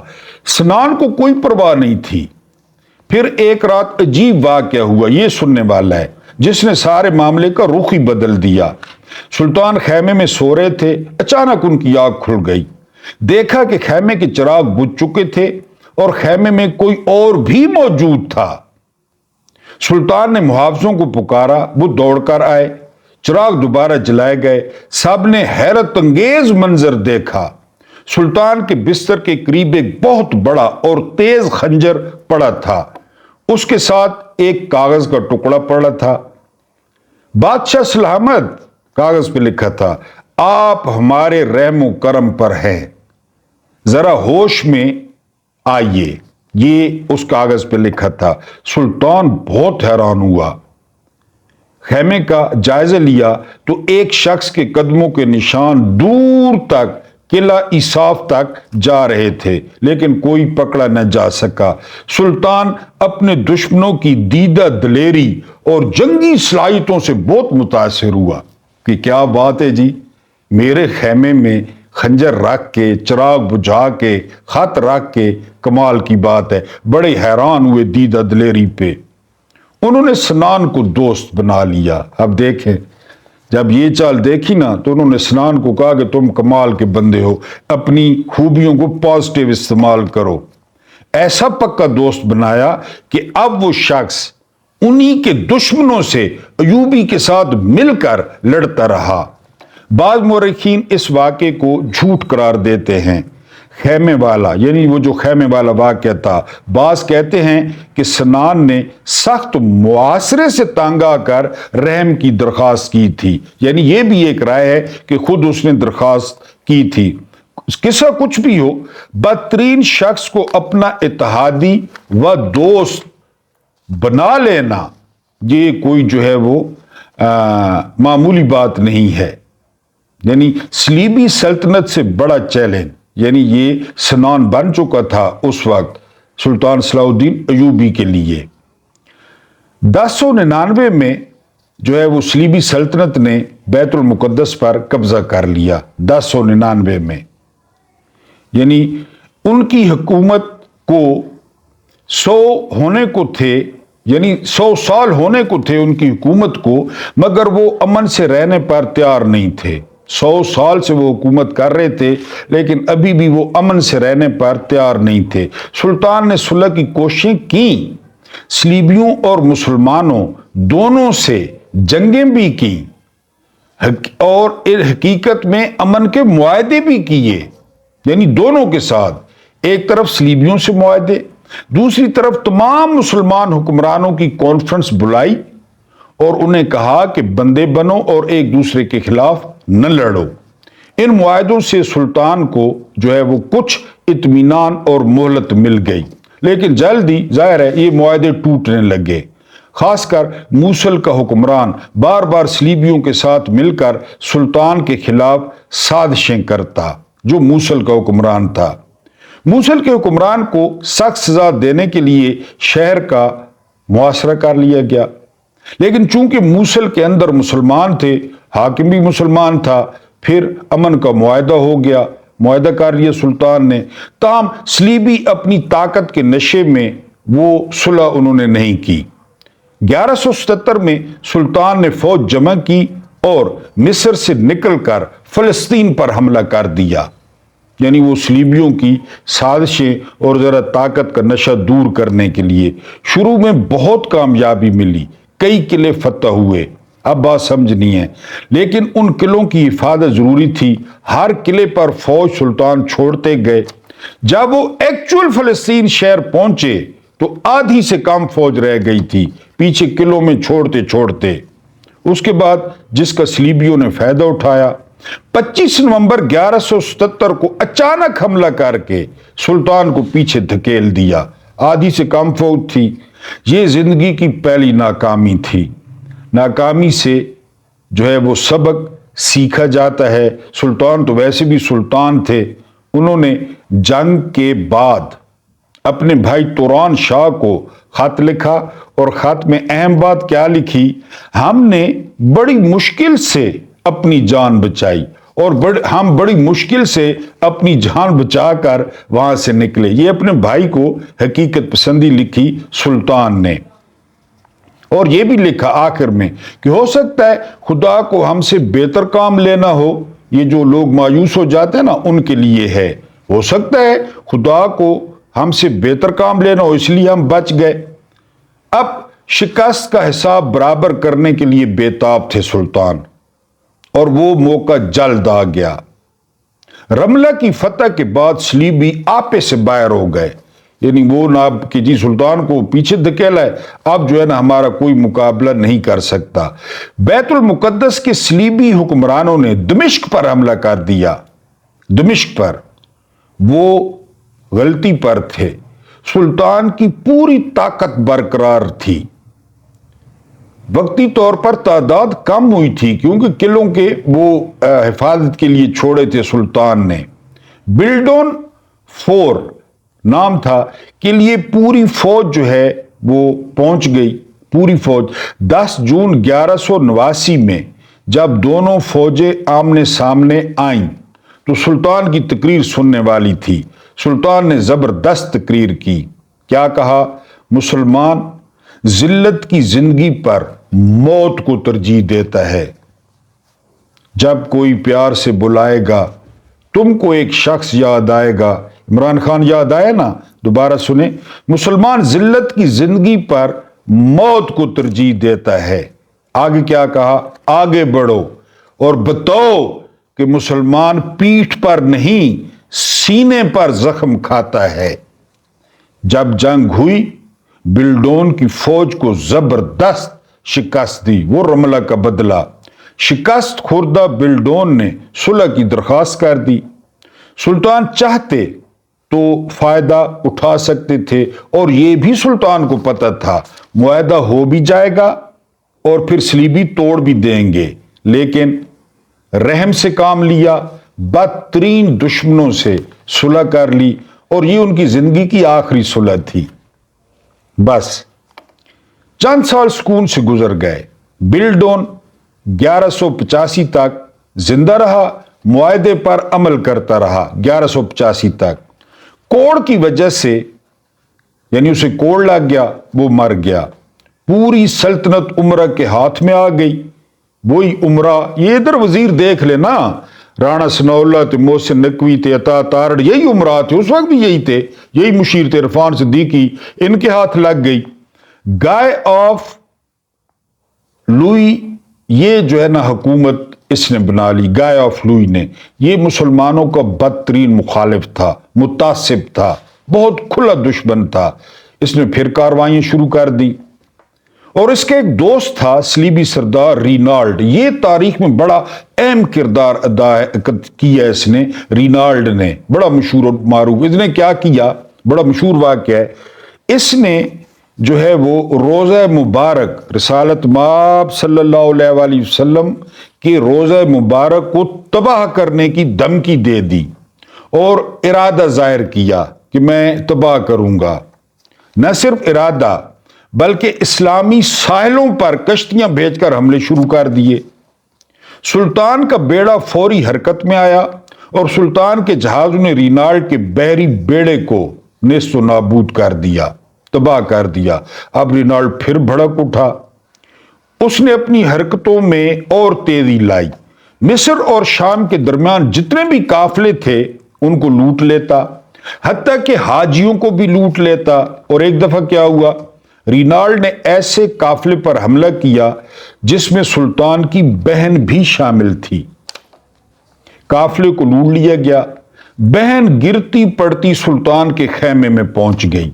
سنان کو کوئی پرواہ نہیں تھی۔ پھر ایک رات عجیب واقعہ ہوا، یہ سننے والا ہے۔ जिसने सारे मामले का रुख ही बदल दिया। सुल्तान खैमे में सो रहे थे, अचानक उनकी आंख खुल गई। देखा कि खैमे के चिराग बुझ चुके थे और खैमे में कोई और भी मौजूद था। सुल्तान ने मुहाफिजों को पुकारा, वो दौड़कर आए, चिराग दोबारा जलाए गए। सबने हैरत अंगेज मंजर देखा। सुल्तान के बिस्तर के करीब एक बहुत बड़ा और तेज खंजर पड़ा था, उसके साथ एक कागज का टुकड़ा पड़ा था। बादशाह सलामत, कागज पे लिखा था, आप हमारे रहमो करम पर हैं, जरा होश में आइए। ये उस कागज पे लिखा था। सुल्तान बहुत हैरान हुआ। खैमे का जायजा लिया तो एक शख्स के कदमों के निशान दूर तक किला इसाफ तक जा रहे थे, लेकिन कोई पकड़ा न जा सका। सुल्तान अपने दुश्मनों की दीदा दलेरी और जंगी सलाहियतों से बहुत मुतासिर हुआ कि क्या बात है जी, मेरे खैमे में खंजर रख के, चिराग बुझा के, खत रख के, कमाल की बात है। बड़े हैरान हुए दीदा दलेरी पे। उन्होंने सनान को दोस्त बना लिया। अब देखें, जब ये चाल देखी ना तो उन्होंने सनान को कहा कि तुम कमाल के बंदे हो, अपनी खूबियों को पॉजिटिव इस्तेमाल करो। ऐसा पक्का दोस्त बनाया कि अब वो शख्स उन्हीं के दुश्मनों से अयूबी के साथ मिलकर लड़ता रहा। बाद मुर्रिखीन इस वाक़े को झूठ करार देते हैं। खैमे वाला, यानी वो जो खैमे वाला वाक़या था, बास कहते हैं कि सनान ने सख्त मुआसरे से तंग आकर रहम की दरख्वास्त की थी। यानी ये भी एक राय है कि खुद उसने दरख्वास्त की थी। किस्सा कुछ भी हो, बदतरीन शख्स को अपना इत्तेहादी व दोस्त बना लेना, ये कोई जो है वो मामूली बात नहीं है। यानी सलीबी सल्तनत से बड़ा चैलेंज, यानी ये सनान बन चुका था उस वक्त सुल्तान सलाहुद्दीन अयूबी के लिए। 1099 में जो है वो सलीबी सल्तनत ने बैतुल मुकद्दस पर कब्जा कर लिया। 1099 में, यानी उनकी हुकूमत को 100 होने को थे, यानी 100 साल होने को थे उनकी हुकूमत को, मगर वो अमन से रहने पर तैयार नहीं थे। 100 साल से वो हुकूमत कर रहे थे, लेकिन अभी भी वो अमन से रहने पर तैयार नहीं थे। सुल्तान ने सुलह की कोशिशें की, सलीबियों और मुसलमानों दोनों से जंगें भी की और हकीकत में अमन के मुआहदे भी किए, यानी दोनों के साथ। एक तरफ सलीबियों से मुआहदे, दूसरी तरफ तमाम मुसलमान हुक्मरानों की कॉन्फ्रेंस बुलाई और उन्हें कहा कि बंदे बनो और एक दूसरे के खिलाफ न लड़ो। इन मुआहदों से सुल्तान को जो है वो कुछ इत्मीनान और मोहलत मिल गई, लेकिन जल्दी जाहिर है ये मुआहदे टूटने लगे। खासकर मूसल का हुक्मरान बार बार सलीबियों के साथ मिलकर सुल्तान के खिलाफ साजिशें करता। जो मूसल का हुक्मरान था, मूसल के हुक्मरान को सख्त सजा देने के लिए शहर का मुआसरा कर लिया गया, लेकिन चूंकि मूसल के अंदर मुसलमान थे, हाकिम भी मुसलमान था, फिर अमन का मुआहदा हो गया, मुआहदा कर लिया सुल्तान ने। ताम सलीबी अपनी ताकत के नशे में वो सुलह उन्होंने नहीं की। 1177 में सुल्तान ने फौज जमा की और मिस्र से निकलकर फलस्तीन पर हमला कर दिया। यानी वो सलीबियों की साजिशें और जरा ताकत का नशा दूर करने के लिए शुरू में बहुत कामयाबी मिली, कई किले फतह हुए। अब बात समझनी है, लेकिन उन किलों की हिफाजत जरूरी थी। हर किले पर फौज सुल्तान छोड़ते गए। जब वो एक्चुअल फलस्तीन शहर पहुंचे तो आधी से कम फौज रह गई थी पीछे किलों में छोड़ते छोड़ते। उसके बाद जिसका सलीबियों ने फायदा उठाया, 25 नवंबर 1177 को अचानक हमला करके सुल्तान को पीछे धकेल दिया। आधी से कम फौज थी। ये जिंदगी की पहली नाकामी थी। नाकामी से जो है वो सबक सीखा जाता है। सुल्तान तो वैसे भी सुल्तान थे। उन्होंने जंग के बाद अपने भाई तुरान शाह को खत लिखा और खत में अहम बात क्या लिखी, हमने बड़ी मुश्किल से अपनी जान बचाई और हम बड़ी मुश्किल से अपनी जान बचाकर वहां से निकले। ये अपने भाई को हकीकत पसंदी लिखी सुल्तान ने। اور یہ بھی لکھا آخر میں کہ ہو سکتا ہے خدا کو ہم سے بہتر کام لینا ہو. یہ جو لوگ مایوس ہو جاتے ہیں نا ان کے لیے ہے. ہو سکتا ہے خدا کو ہم سے بہتر کام لینا ہو اس لیے ہم بچ گئے. اب شکست کا حساب برابر کرنے کے لیے بےتاب تھے سلطان، اور وہ موقع جلد آ گیا. رملہ کی فتح کے بعد صلیبی آپے سے باہر ہو گئے. یعنی وہ نہ کہ جی سلطان کو پیچھے دھکیلا ہے، اب جو ہے نا ہمارا کوئی مقابلہ نہیں کر سکتا. بیت المقدس کے صلیبی حکمرانوں نے دمشق پر حملہ کر دیا. دمشق پر وہ غلطی پر تھے. سلطان کی پوری طاقت برقرار تھی. وقتی طور پر تعداد کم ہوئی تھی کیونکہ قلعوں کے وہ حفاظت کے لیے چھوڑے تھے سلطان نے. بلڈون فور نام تھا کے لیے پوری فوج جو ہے وہ پہنچ گئی. پوری فوج 10 جون 1189 میں جب دونوں فوجیں آمنے سامنے آئیں تو سلطان کی تقریر سننے والی تھی. سلطان نے زبردست تقریر کی. کیا کہا؟ مسلمان ذلت کی زندگی پر موت کو ترجیح دیتا ہے. جب کوئی پیار سے بلائے گا تم کو ایک شخص یاد آئے گا. عمران خان یاد آیا نا؟ دوبارہ سنیں. مسلمان ذلت کی زندگی پر موت کو ترجیح دیتا ہے. آگے کیا کہا؟ آگے بڑھو اور بتاؤ کہ مسلمان پیٹھ پر نہیں سینے پر زخم کھاتا ہے. جب جنگ ہوئی بلڈون کی فوج کو زبردست شکست دی. وہ رملہ کا بدلہ. شکست خوردہ بلڈون نے صلح کی درخواست کر دی. سلطان چاہتے تو فائدہ اٹھا سکتے تھے اور یہ بھی سلطان کو پتہ تھا معاہدہ ہو بھی جائے گا اور پھر صلیبی توڑ بھی دیں گے، لیکن رحم سے کام لیا. بدترین دشمنوں سے صلح کر لی اور یہ ان کی زندگی کی آخری صلح تھی. بس چند سال سکون سے گزر گئے. بلڈون 1185 تک زندہ رہا، معاہدے پر عمل کرتا رہا. 1185 تک کوڑ کی وجہ سے، یعنی اسے کوڑ لگ گیا، وہ مر گیا. پوری سلطنت عمرہ کے ہاتھ میں آ گئی. وہی عمرہ، یہ ادھر وزیر دیکھ لینا، رانا ثناء اللہ تھے، محسن نقوی تھے، عطا تارڑ، یہی عمرہ تھے اس وقت بھی، یہی تھے، یہی مشیر تھے. عرفان صدیقی ان کے ہاتھ لگ گئی. گائے آف لوئی یہ جو ہے نا حکومت اس نے بنا لی. گائے آف لوئی نے، یہ مسلمانوں کا بدترین مخالف تھا، متعصب تھا، بہت کھلا دشمن تھا. اس نے پھر کاروائیاں شروع کر دی. اور اس کا ایک دوست تھا صلیبی سردار رینالڈ. یہ تاریخ میں بڑا اہم کردار ادا کیا اس نے. رینالڈ نے بڑا مشہور اور معروف. اس نے کیا کیا؟ بڑا مشہور واقعہ ہے. اس نے جو ہے وہ روزہ مبارک، رسالت مآب صلی اللہ علیہ وآلہ وسلم کے روزہ مبارک کو تباہ کرنے کی دھمکی دے دی اور ارادہ ظاہر کیا کہ میں تباہ کروں گا. نہ صرف ارادہ بلکہ اسلامی ساحلوں پر کشتیاں بھیج کر حملے شروع کر دیے. سلطان کا بیڑا فوری حرکت میں آیا اور سلطان کے جہازوں نے رینالڈ کے بحری بیڑے کو نیست و نابود کر دیا، تباہ کر دیا. اب رینالڈ پھر بھڑک اٹھا. اس نے اپنی حرکتوں میں اور تیزی لائی. مصر اور شام کے درمیان جتنے بھی قافلے تھے ان کو لوٹ لیتا، حتیٰ کہ حاجیوں کو بھی لوٹ لیتا. اور ایک دفعہ کیا ہوا؟ رینالڈ نے ایسے قافلے پر حملہ کیا جس میں سلطان کی بہن بھی شامل تھی. قافلے کو لوٹ لیا گیا. بہن گرتی پڑتی سلطان کے خیمے میں پہنچ گئی.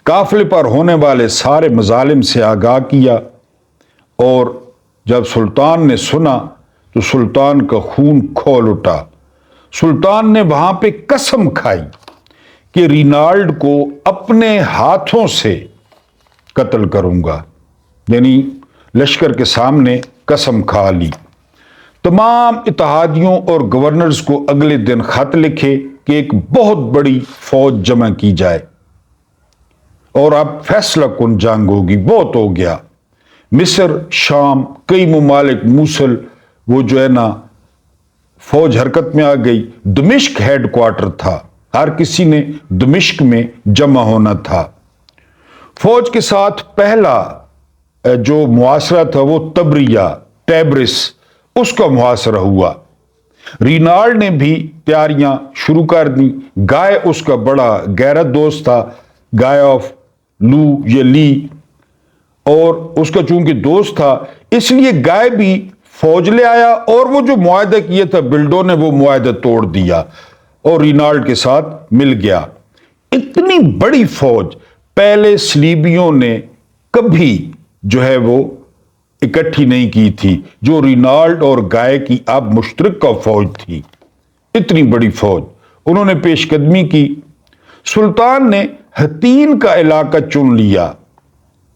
قافلے پر ہونے والے سارے مظالم سے آگاہ کیا اور جب سلطان نے سنا تو سلطان کا خون کھول اٹھا. سلطان نے وہاں پہ قسم کھائی کہ رینالڈ کو اپنے ہاتھوں سے قتل کروں گا. یعنی لشکر کے سامنے قسم کھا لی. تمام اتحادیوں اور گورنرز کو اگلے دن خط لکھے کہ ایک بہت بڑی فوج جمع کی جائے اور اب فیصلہ کن جنگ ہوگی. بہت ہو گیا. مصر، شام، کئی ممالک، موصل، وہ جو ہے نا فوج حرکت میں آ گئی. دمشق ہیڈ کوارٹر تھا. ہر کسی نے دمشق میں جمع ہونا تھا. فوج کے ساتھ پہلا جو محاصرہ تھا وہ تبریہ ٹیبرس اس کا محاصرہ ہوا۔ رینالڈ نے بھی تیاریاں شروع کر دی۔ گائے اس کا بڑا گہرا دوست تھا، گائے آف لو یا لی، اور اس کا چونکہ دوست تھا اس لیے گائے بھی فوج لے آیا، اور وہ جو معاہدہ کیا تھا بلڈو نے وہ معاہدہ توڑ دیا اور رینالڈ کے ساتھ مل گیا۔ اتنی بڑی فوج پہلے صلیبیوں نے کبھی جو ہے وہ اکٹھی نہیں کی تھی، جو رینالڈ اور گائے کی اب مشترکہ فوج تھی۔ اتنی بڑی فوج انہوں نے پیش قدمی کی۔ سلطان نے حتین کا علاقہ چن لیا۔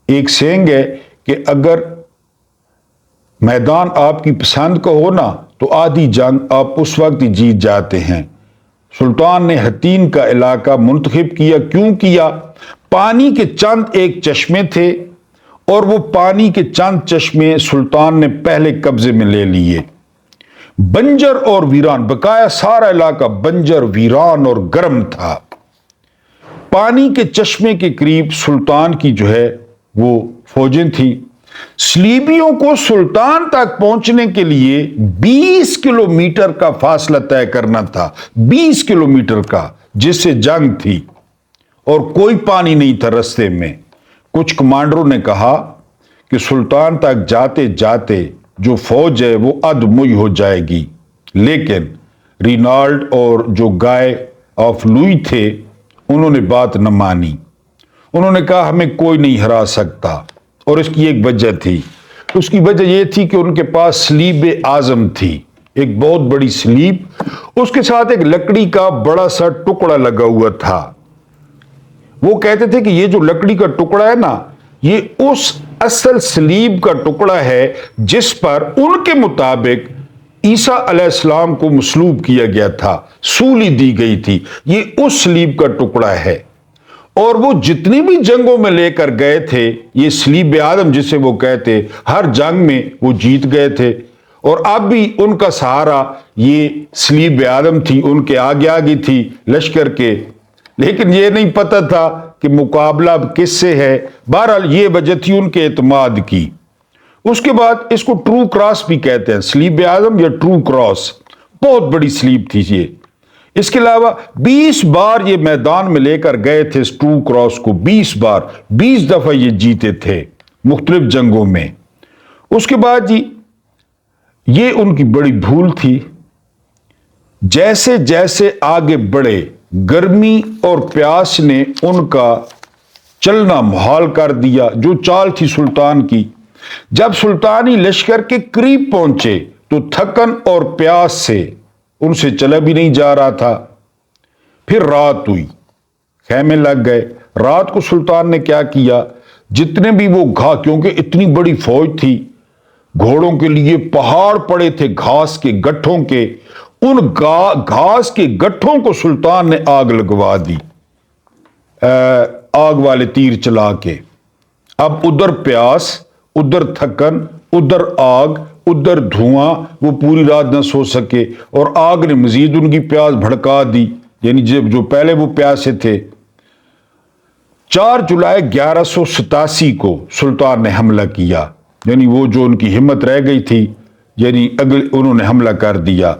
ایک سینگ ہے کہ اگر میدان آپ کی پسند کا ہو نا تو آدھی جنگ آپ اس وقت ہی جیت جاتے ہیں۔ سلطان نے حتین کا علاقہ منتخب کیا۔ کیوں کیا؟ پانی کے چند ایک چشمے تھے، اور وہ پانی کے چند چشمے سلطان نے پہلے قبضے میں لے لیے۔ بنجر اور ویران، بقایا سارا علاقہ بنجر ویران اور گرم تھا۔ پانی کے چشمے کے قریب سلطان کی جو ہے وہ فوجیں تھیں۔ صلیبیوں کو سلطان تک پہنچنے کے لیے 20 کلومیٹر کا فاصلہ طے کرنا تھا، 20 کلومیٹر کا، جس سے جنگ تھی، اور کوئی پانی نہیں تھا رستے میں۔ کچھ کمانڈروں نے کہا کہ سلطان تک جاتے جاتے جو فوج ہے وہ ادموئی ہو جائے گی، لیکن رینالڈ اور جو گائے آف لوئی تھے انہوں نے بات نہ مانی۔ انہوں نے کہا ہمیں کوئی نہیں ہرا سکتا، اور اس کی ایک وجہ تھی۔ اس کی وجہ یہ تھی کہ ان کے پاس سلیب اعظم تھی، ایک بہت بڑی سلیب، اس کے ساتھ ایک لکڑی کا بڑا سا ٹکڑا لگا ہوا تھا۔ وہ کہتے تھے کہ یہ جو لکڑی کا ٹکڑا ہے نا، یہ اس اصل سلیب کا ٹکڑا ہے جس پر ان کے مطابق عیسیٰ علیہ السلام کو مصلوب کیا گیا تھا، سولی دی گئی تھی، یہ اس سلیب کا ٹکڑا ہے۔ اور وہ جتنی بھی جنگوں میں لے کر گئے تھے، یہ سلیب اعظم جسے وہ کہتے، ہر جنگ میں وہ جیت گئے تھے، اور اب بھی ان کا سہارا یہ سلیب اعظم تھی، ان کے آگے آگے تھی لشکر کے، لیکن یہ نہیں پتا تھا کہ مقابلہ کس سے ہے۔ بہرحال یہ وجہ تھی ان کے اعتماد کی۔ اس کے بعد اس کو ٹرو کراس بھی کہتے ہیں، سلیب اعظم یا ٹرو کراس، بہت بڑی سلیب تھی یہ۔ اس کے علاوہ 20 بار یہ میدان میں لے کر گئے تھے اس ٹرو کراس کو، 20 بار، 20 دفعہ یہ جیتے تھے مختلف جنگوں میں۔ اس کے بعد جی یہ ان کی بڑی بھول تھی، جیسے جیسے آگے بڑھے گرمی اور پیاس نے ان کا چلنا محال کر دیا، جو چال تھی سلطان کی۔ جب سلطانی لشکر کے قریب پہنچے تو تھکن اور پیاس سے ان سے چلا بھی نہیں جا رہا تھا۔ پھر رات ہوئی، خیمے لگ گئے۔ رات کو سلطان نے کیا کیا، جتنے بھی وہ کیونکہ اتنی بڑی فوج تھی، گھوڑوں کے لیے پہاڑ پڑے تھے گھاس کے گٹھوں کے، ان گھاس کے گٹھوں کو سلطان نے آگ لگوا دی، آگ والے تیر چلا کے۔ اب ادھر پیاس، ادھر تھکن، ادھر آگ، ادھر دھواں، وہ پوری رات نہ سو سکے، اور آگ نے مزید ان کی پیاس بھڑکا دی، یعنی جو پہلے وہ پیاسے تھے۔ 4 جولائی 1187 کو سلطان نے حملہ کیا، یعنی وہ جو ان کی ہمت رہ گئی تھی، یعنی انہوں نے حملہ کر دیا،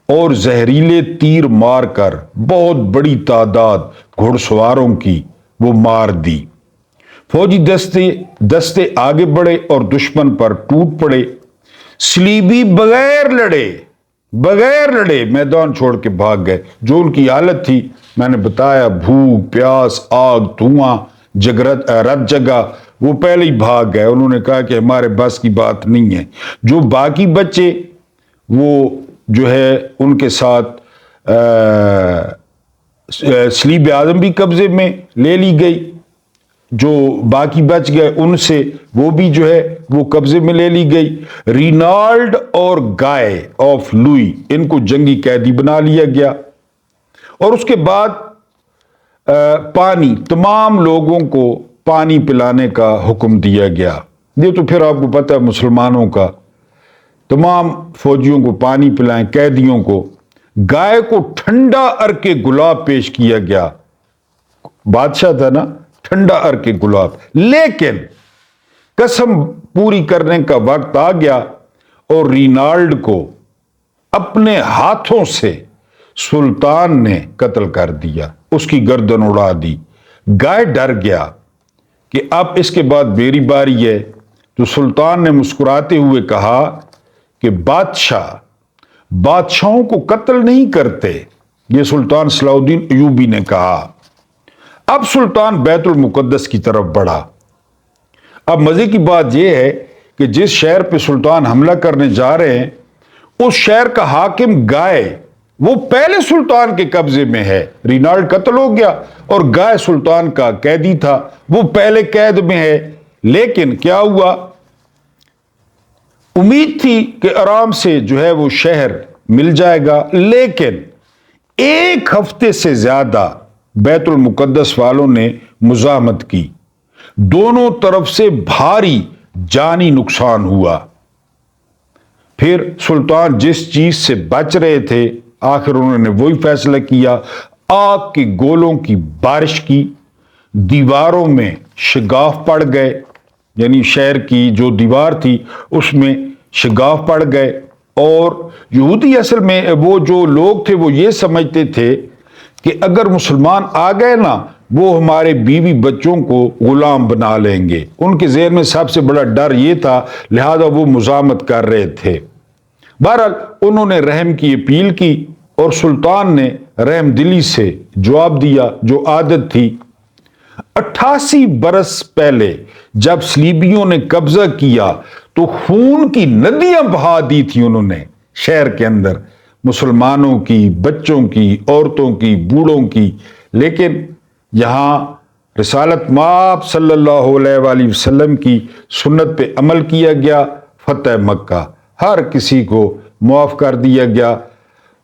اور زہریلے تیر مار کر بہت بڑی تعداد گھڑ سواروں کی وہ مار دی۔ فوجی دستے آگے بڑھے اور دشمن پر ٹوٹ پڑے۔ صلیبی بغیر لڑے میدان چھوڑ کے بھاگ گئے۔ جو ان کی حالت تھی میں نے بتایا، بھوک، پیاس، آگ، دھواں، رت جگہ، وہ پہلے ہی بھاگ گئے۔ انہوں نے کہا کہ ہمارے بس کی بات نہیں ہے۔ جو باقی بچے وہ جو ہے ان کے ساتھ سلیب اعظم بھی قبضے میں لے لی گئی، جو باقی بچ گئے ان سے وہ بھی جو ہے وہ قبضے میں لے لی گئی۔ رینالڈ اور گائے آف لوئی ان کو جنگی قیدی بنا لیا گیا، اور اس کے بعد تمام لوگوں کو پانی پلانے کا حکم دیا گیا۔ یہ تو پھر آپ کو پتہ ہے مسلمانوں کا، تمام فوجیوں کو پانی پلائیں، قیدیوں کو۔ گائے کو ٹھنڈا عرق گلاب پیش کیا گیا، بادشاہ تھا نا، ٹھنڈا عرق گلاب، لیکن कसम पूरी करने का वक्त आ गया और रिनाल्ड को अपने हाथों से सुल्तान ने कत्ल कर दिया, उसकी गर्दन उड़ा दी। गाय डर गया कि अब इसके बाद मेरी बारी है। तो सुल्तान ने मुस्कुराते हुए कहा कि बादशाहों को कत्ल नहीं करते। यह सुल्तान सलाउद्दीन अयूबी ने कहा। अब सुल्तान बैतुल मुकद्दस की तरफ बढ़ा। अब मजे की बात यह है कि जिस शहर पे सुल्तान हमला करने जा रहे हैं, उस शहर का हाकिम गाय वो पहले सुल्तान के कब्जे में है। रिनाल्ड कत्ल हो गया और गाय सुल्तान का कैदी था, वो पहले कैद में है। लेकिन क्या हुआ, उम्मीद थी कि आराम से जो है वो शहर मिल जाएगा, लेकिन एक हफ्ते से ज्यादा बैतुल मुकद्दस वालों ने मुजामत की। दोनों तरफ से भारी जानी नुकसान हुआ। फिर सुल्तान जिस चीज से बच रहे थे, आखिर उन्होंने वही फैसला किया, आग के गोलों की बारिश की। दीवारों में शगाफ पड़ गए, यानी शहर की जो दीवार थी उसमें शगाफ पड़ गए। और यहूदी असल में वो जो लोग थे वो ये समझते थे कि अगर मुसलमान आ गए ना, वो हमारे बीवी बच्चों को गुलाम बना लेंगे। उनके ज़हन में सबसे बड़ा डर ये था, लिहाजा वो मुजामत कर रहे थे। बहरहाल उन्होंने रहम की अपील की और सुल्तान ने रहम दिली से जवाब दिया, जो आदत थी। 88 बरस पहले जब सलीबियों ने कब्जा किया तो खून की नदियां बहा दी थी उन्होंने शहर के अंदर, मुसलमानों की, बच्चों की, औरतों की, बूढ़ों की। लेकिन यहां रिसालत माब सल्लल्लाहु अलैहि वसल्लम की सुन्नत पे अमल किया गया। फतेह मक्का, हर किसी को मुआफ कर दिया गया।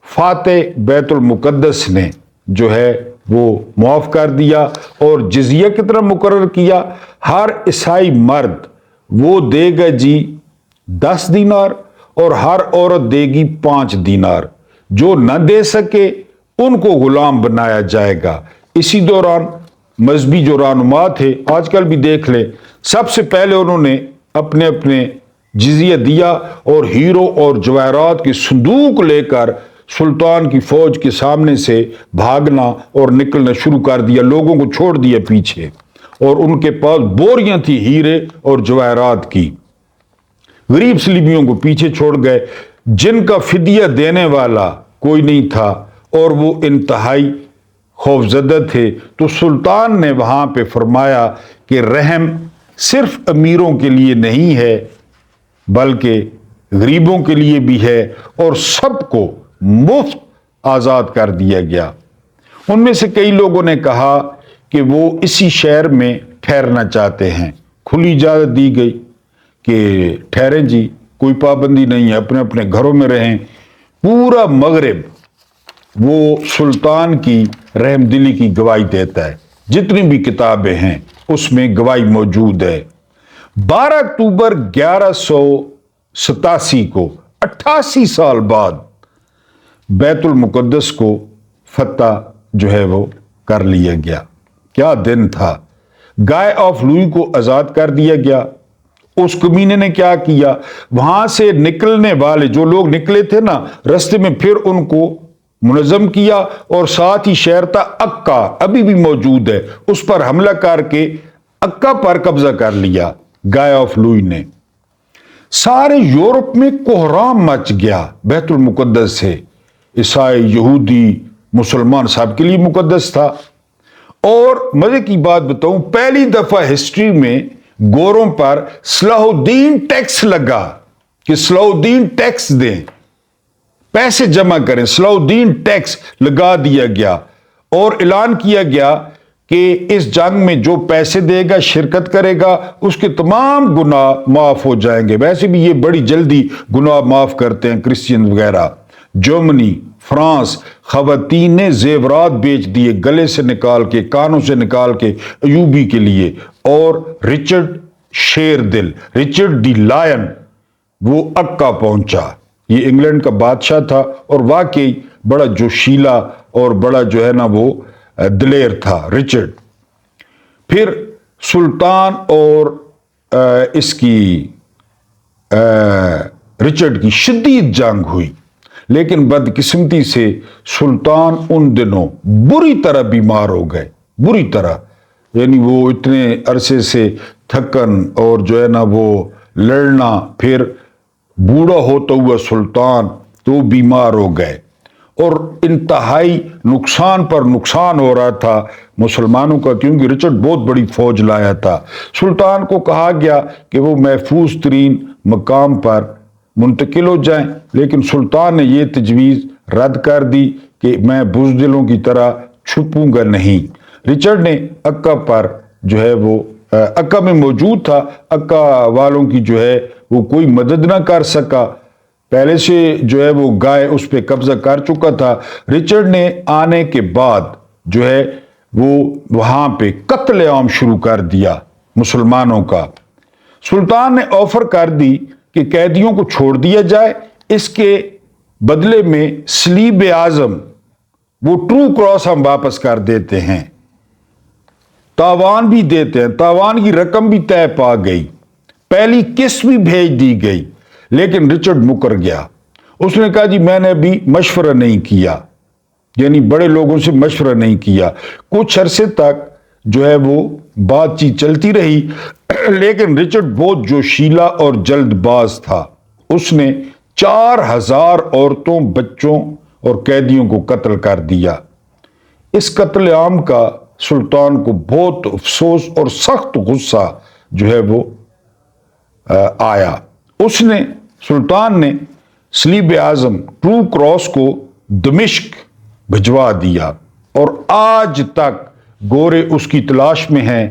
फातेह बैतुल मुकद्दस ने जो है वो मुआफ कर दिया और जिजिया कितना मुकर्रर किया, हर ईसाई मर्द वो देगा जी 10 दीनार और हर औरत देगी 5 दीनार। जो न दे सके उनको गुलाम बनाया जाएगा। इसी दौरान मजहबी जो रहनुमा थे, आजकल भी देख ले, सबसे पहले उन्होंने अपने अपने जिजिया दिया और हीरो और जवाहरात के संदूक लेकर सुल्तान की फौज के सामने से भागना और निकलना शुरू कर दिया, लोगों को छोड़ दिया पीछे। और उनके पास बोरियां थी हीरे और जवाहरात की। गरीब सलीबियों को पीछे छोड़ गए, जिनका फिदिया देने वाला कोई नहीं था और वो इंतहाई खौफजदा थे। तो सुल्तान ने वहां पे फरमाया कि रहम सिर्फ अमीरों के लिए नहीं है, बल्कि गरीबों के लिए भी है, और सबको मुफ्त आजाद कर दिया गया। उनमें से कई लोगों ने कहा कि वो इसी शहर में ठहरना चाहते हैं। खुली इजाजत दी गई कि ठहरें जी, कोई पाबंदी नहीं है, अपने अपने घरों में रहें। पूरा मगरिब वो सुल्तान की रहमदिली की गवाही देता है। जितनी भी किताबें हैं उसमें गवाही मौजूद है। 12 अक्टूबर 1187 को 88 साल बाद बैतुल मुकद्दस को फतह जो है वो कर लिया गया। क्या दिन था। गाय ऑफ लुई को आजाद कर दिया गया। उस कमीने ने क्या किया, वहां से निकलने वाले जो लोग निकले थे ना रास्ते में, फिर उनको मुनज़्ज़म किया और साथ ही शहर था अक्का, अभी भी मौजूद है, उस पर हमला करके अक्का पर कब्जा कर लिया गाय ऑफ लुई ने। सारे यूरोप में कोहराम मच गया बैतुल मुकद्दस से। ईसाई, यहूदी, मुसलमान सबके लिए मुकद्दस था। और मजे की बात बताऊं, पहली दफा हिस्ट्री में गोरों पर सलाहुद्दीन टैक्स लगा कि सलाहुद्दीन टैक्स दें, पैसे जमा करें। सलाहुद्दीन टैक्स लगा दिया गया और ऐलान किया गया कि इस जंग में जो पैसे देगा, शिरकत करेगा, उसके तमाम गुनाह माफ हो जाएंगे। वैसे भी ये बड़ी जल्दी गुनाह माफ करते हैं क्रिश्चियन वगैरह। जर्मनी, फ्रांस, खवातीन ने जेवरात बेच दिए, गले से निकाल के, कानों से निकाल के अयूबी के लिए। और रिचर्ड शेरदिल, रिचर्ड दी लायन, वो अक्का पहुंचा। ये इंग्लैंड का बादशाह था और वाकई बड़ा जोशीला और बड़ा जो है ना वो दिलेर था रिचर्ड। फिर सुल्तान और اس کی رچرڈ کی شدید جنگ ہوئی، لیکن بدقسمتی سے سلطان ان دنوں بری طرح بیمار ہو گئے، بری طرح، یعنی وہ اتنے عرصے سے تھکن اور جو ہے نا وہ لڑنا، پھر بوڑھا ہوتا ہوا سلطان تو بیمار ہو گئے، اور انتہائی نقصان پر نقصان ہو رہا تھا مسلمانوں کا، کیونکہ رچرڈ بہت بڑی فوج لایا تھا۔ سلطان کو کہا گیا کہ وہ محفوظ ترین مقام پر منتقل ہو جائیں، لیکن سلطان نے یہ تجویز رد کر دی کہ میں بزدلوں کی طرح چھپوں گا نہیں۔ رچرڈ نے عکا پر جو ہے وہ عکا میں موجود تھا، عکا والوں کی جو ہے وہ کوئی مدد نہ کر سکا، پہلے سے جو ہے وہ گائے اس پہ قبضہ کر چکا تھا۔ رچرڈ نے آنے کے بعد جو ہے وہ وہاں پہ قتل عام شروع کر دیا مسلمانوں کا۔ سلطان نے آفر کر دی کہ قیدیوں کو چھوڑ دیا جائے، اس کے بدلے میں صلیب اعظم، وہ ٹرو کراس ہم واپس کر دیتے ہیں، تاوان بھی دیتے ہیں، تاوان کی رقم بھی طے پا گئی، پہلی قسط بھی بھیج دی گئی، لیکن رچرڈ مکر گیا۔ اس نے کہا جی میں نے ابھی مشورہ نہیں کیا، یعنی بڑے لوگوں سے مشورہ نہیں کیا۔ کچھ عرصے تک جو ہے وہ بات چیت چلتی رہی، لیکن رچرڈ بہت جوشیلا اور جلد باز تھا۔ اس نے 4000 عورتوں، بچوں اور قیدیوں کو قتل کر دیا۔ اس قتل عام کا سلطان کو بہت افسوس اور سخت غصہ جو ہے وہ آیا۔ سلطان نے صلیب اعظم ٹرو کراس کو دمشق بھجوا دیا، اور آج تک گورے اس کی تلاش میں ہیں،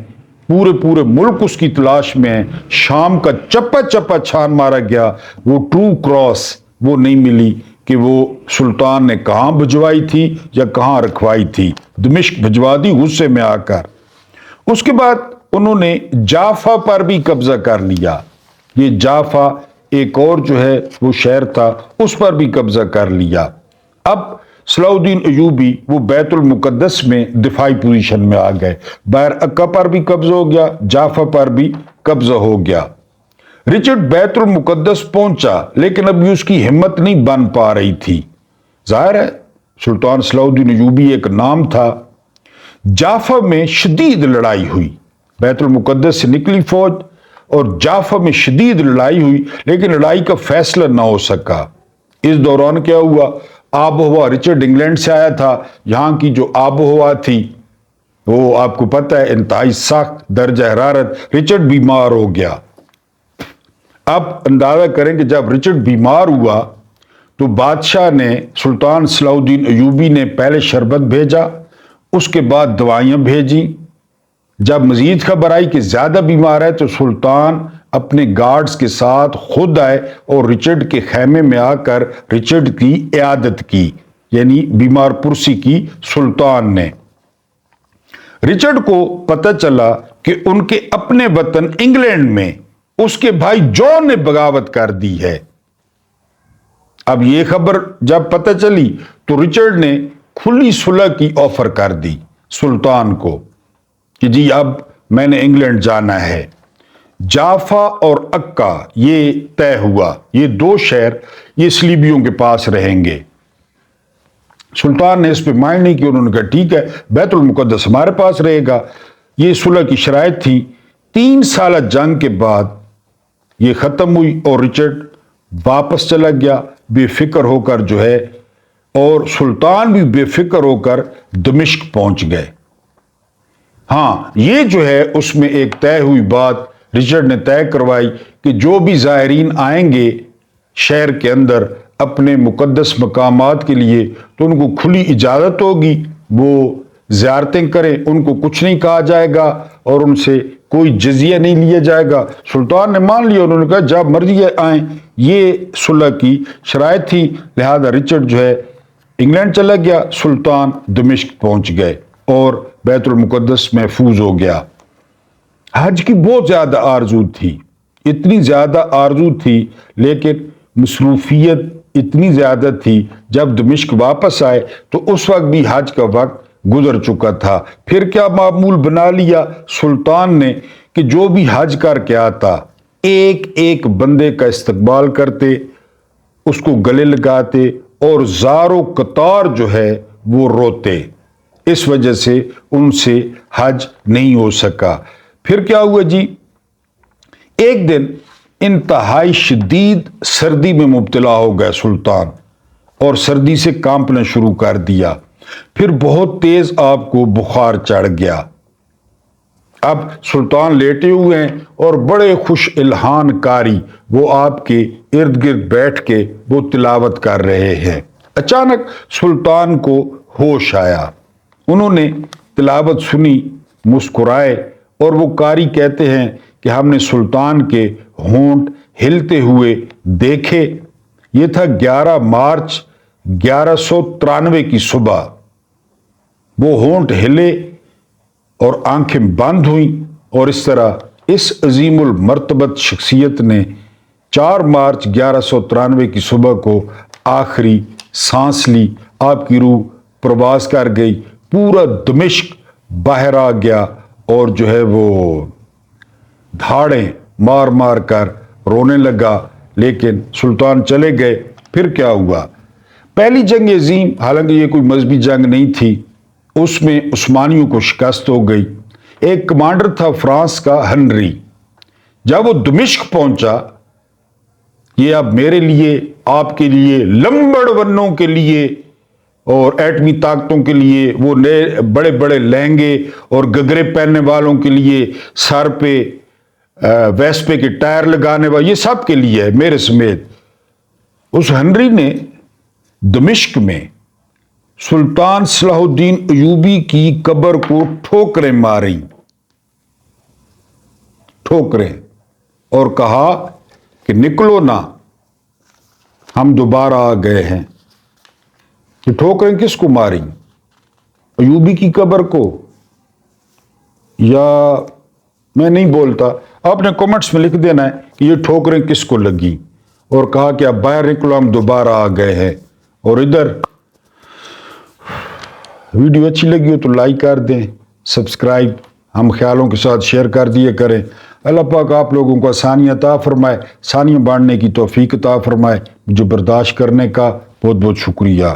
پورے ملک اس کی تلاش میں ہیں۔ شام کا چپا چپا چھان مارا گیا، وہ ٹرو کراس وہ نہیں ملی کہ وہ سلطان نے کہاں بھجوائی تھی یا کہاں رکھوائی تھی، دمشق بھجوا دی غصے میں آ کر۔ اس کے بعد انہوں نے جافا پر بھی قبضہ کر لیا۔ یہ جافا ایک اور جو ہے وہ شہر تھا، اس پر بھی قبضہ کر لیا۔ اب صلاح الدین ایوبی وہ بیت المقدس میں دفاعی پوزیشن میں آ گئے، بحر عکا پر بھی قبضہ ہو گیا، جافا پر بھی قبضہ ہو گیا۔ رچرڈ بیت المقدس پہنچا، لیکن ابھی اس کی ہمت نہیں بن پا رہی تھی۔ ظاہر ہے سلطان صلاح الدین ایوبی ایک نام تھا۔ جافا میں شدید لڑائی ہوئی، بیت المقدس سے نکلی فوج اور جافا میں شدید لڑائی ہوئی، لیکن لڑائی کا فیصلہ نہ ہو سکا۔ اس دوران کیا ہوا، آب و ہوا، رچرڈ انگلینڈ سے آیا تھا، یہاں کی جو آب و ہوا تھی وہ آپ کو پتہ ہے انتہائی سخت درجہ حرارت، رچرڈ بیمار ہو گیا۔ اب اندازہ کریں کہ جب رچرڈ بیمار ہوا تو بادشاہ نے، سلطان صلاح الدین ایوبی نے پہلے شربت بھیجا، اس کے بعد دوائیاں بھیجی۔ جب مزید خبر آئی کہ زیادہ بیمار ہے تو سلطان اپنے گارڈز کے ساتھ خود آئے اور رچرڈ کے خیمے میں آ کر رچرڈ کی عیادت کی، یعنی بیمار پرسی کی سلطان نے۔ رچرڈ کو پتہ چلا کہ ان کے اپنے وطن انگلینڈ میں اس کے بھائی جان نے بغاوت کر دی ہے۔ اب یہ خبر جب پتہ چلی تو رچرڈ نے کھلی صلح کی آفر کر دی سلطان کو کہ جی اب میں نے انگلینڈ جانا ہے۔ جافا اور عکا یہ طے ہوا، یہ دو شہر یہ صلیبیوں کے پاس رہیں گے۔ سلطان نے اس پہ مائنڈ نہیں کیا، انہوں نے کہا ٹھیک ہے بیت المقدس ہمارے پاس رہے گا۔ یہ صلح کی شرائط تھی۔ 3 سالہ جنگ کے بعد یہ ختم ہوئی اور رچرڈ واپس چلا گیا بے فکر ہو کر جو ہے، اور سلطان بھی بے فکر ہو کر دمشق پہنچ گئے۔ ہاں یہ جو ہے اس میں ایک طے ہوئی بات رچرڈ نے طے کروائی کہ جو بھی زائرین آئیں گے شہر کے اندر اپنے مقدس مقامات کے لیے تو ان کو کھلی اجازت ہوگی، وہ زیارتیں کریں، ان کو کچھ نہیں کہا جائے گا اور ان سے کوئی جزیہ نہیں لیا جائے گا۔ سلطان نے مان لیا، انہوں نے کہا جب مرضی آئیں، یہ صلح کی شرائط تھی، لہذا رچرڈ جو ہے انگلینڈ چلا گیا، سلطان دمشق پہنچ گئے اور بیت المقدس محفوظ ہو گیا۔ حج کی بہت زیادہ آرزو تھی، اتنی زیادہ آرزو تھی، لیکن مصروفیت اتنی زیادہ تھی۔ جب دمشق واپس آئے تو اس وقت بھی حج کا وقت گزر چکا تھا۔ پھر کیا معمول بنا لیا سلطان نے کہ جو بھی حج کر کے آتا ایک ایک بندے کا استقبال کرتے، اس کو گلے لگاتے اور زاروں قطار جو ہے وہ روتے۔ اس وجہ سے ان سے حج نہیں ہو سکا۔ پھر کیا ہوا جی؟ ایک دن انتہائی شدید سردی میں مبتلا ہو گیا سلطان، اور سردی سے کانپنا شروع کر دیا۔ پھر بہت تیز آپ کو بخار چڑھ گیا۔ اب سلطان لیٹے ہوئے ہیں اور بڑے خوش الحان کاری وہ آپ کے ارد گرد بیٹھ کے وہ تلاوت کر رہے ہیں۔ اچانک سلطان کو ہوش آیا، انہوں نے تلاوت سنی، مسکرائے، اور وہ قاری کہتے ہیں کہ ہم نے سلطان کے ہونٹ ہلتے ہوئے دیکھے۔ یہ تھا 11 مارچ 1193 کی صبح۔ وہ ہونٹ ہلے اور آنکھیں بند ہوئیں، اور اس طرح اس عظیم المرتبت شخصیت نے 4 مارچ 1193 کی صبح کو آخری سانس لی۔ آپ کی روح پرواز کر گئی، پورا دمشق باہر آ گیا، اور جو ہے وہ دھاڑیں مار مار کر رونے لگا۔ لیکن سلطان چلے گئے۔ پھر کیا ہوا؟ پہلی جنگ عظیم، حالانکہ یہ کوئی مذہبی جنگ نہیں تھی، اس میں عثمانیوں کو شکست ہو گئی۔ ایک کمانڈر تھا فرانس کا، ہنری۔ جب وہ دمشق پہنچا، یہ اب میرے لیے، آپ کے لیے، لمبڑ ونوں کے لیے اور ایٹمی طاقتوں کے لیے، وہ نئے بڑے بڑے لہنگے اور گگرے پہننے والوں کے لیے، سر پہ ویسپے کے ٹائر لگانے والے، یہ سب کے لیے ہے، میرے سمیت۔ اس ہنری نے دمشق میں سلطان صلاح الدین ایوبی کی قبر کو ٹھوکریں ماری، ٹھوکریں، اور کہا کہ نکلو نا، ہم دوبارہ آ گئے ہیں۔ یہ ٹھوکریں کس کو ماری؟ ایوبی کی قبر کو؟ یا میں نہیں بولتا، آپ نے کمنٹس میں لکھ دینا ہے کہ یہ ٹھوکریں کس کو لگی، اور کہا کہ اب باہر نکلو، ہم دوبارہ آ گئے ہیں۔ اور ادھر ویڈیو اچھی لگی ہو تو لائک کر دیں، سبسکرائب ہم خیالوں کے ساتھ شیئر کر دیا کریں۔ اللہ پاک آپ لوگوں کو آسانیاں عطا فرمائے، آسانیاں بانٹنے کی توفیق عطا فرمائے۔ مجھے برداشت کرنے کا بہت بہت شکریہ۔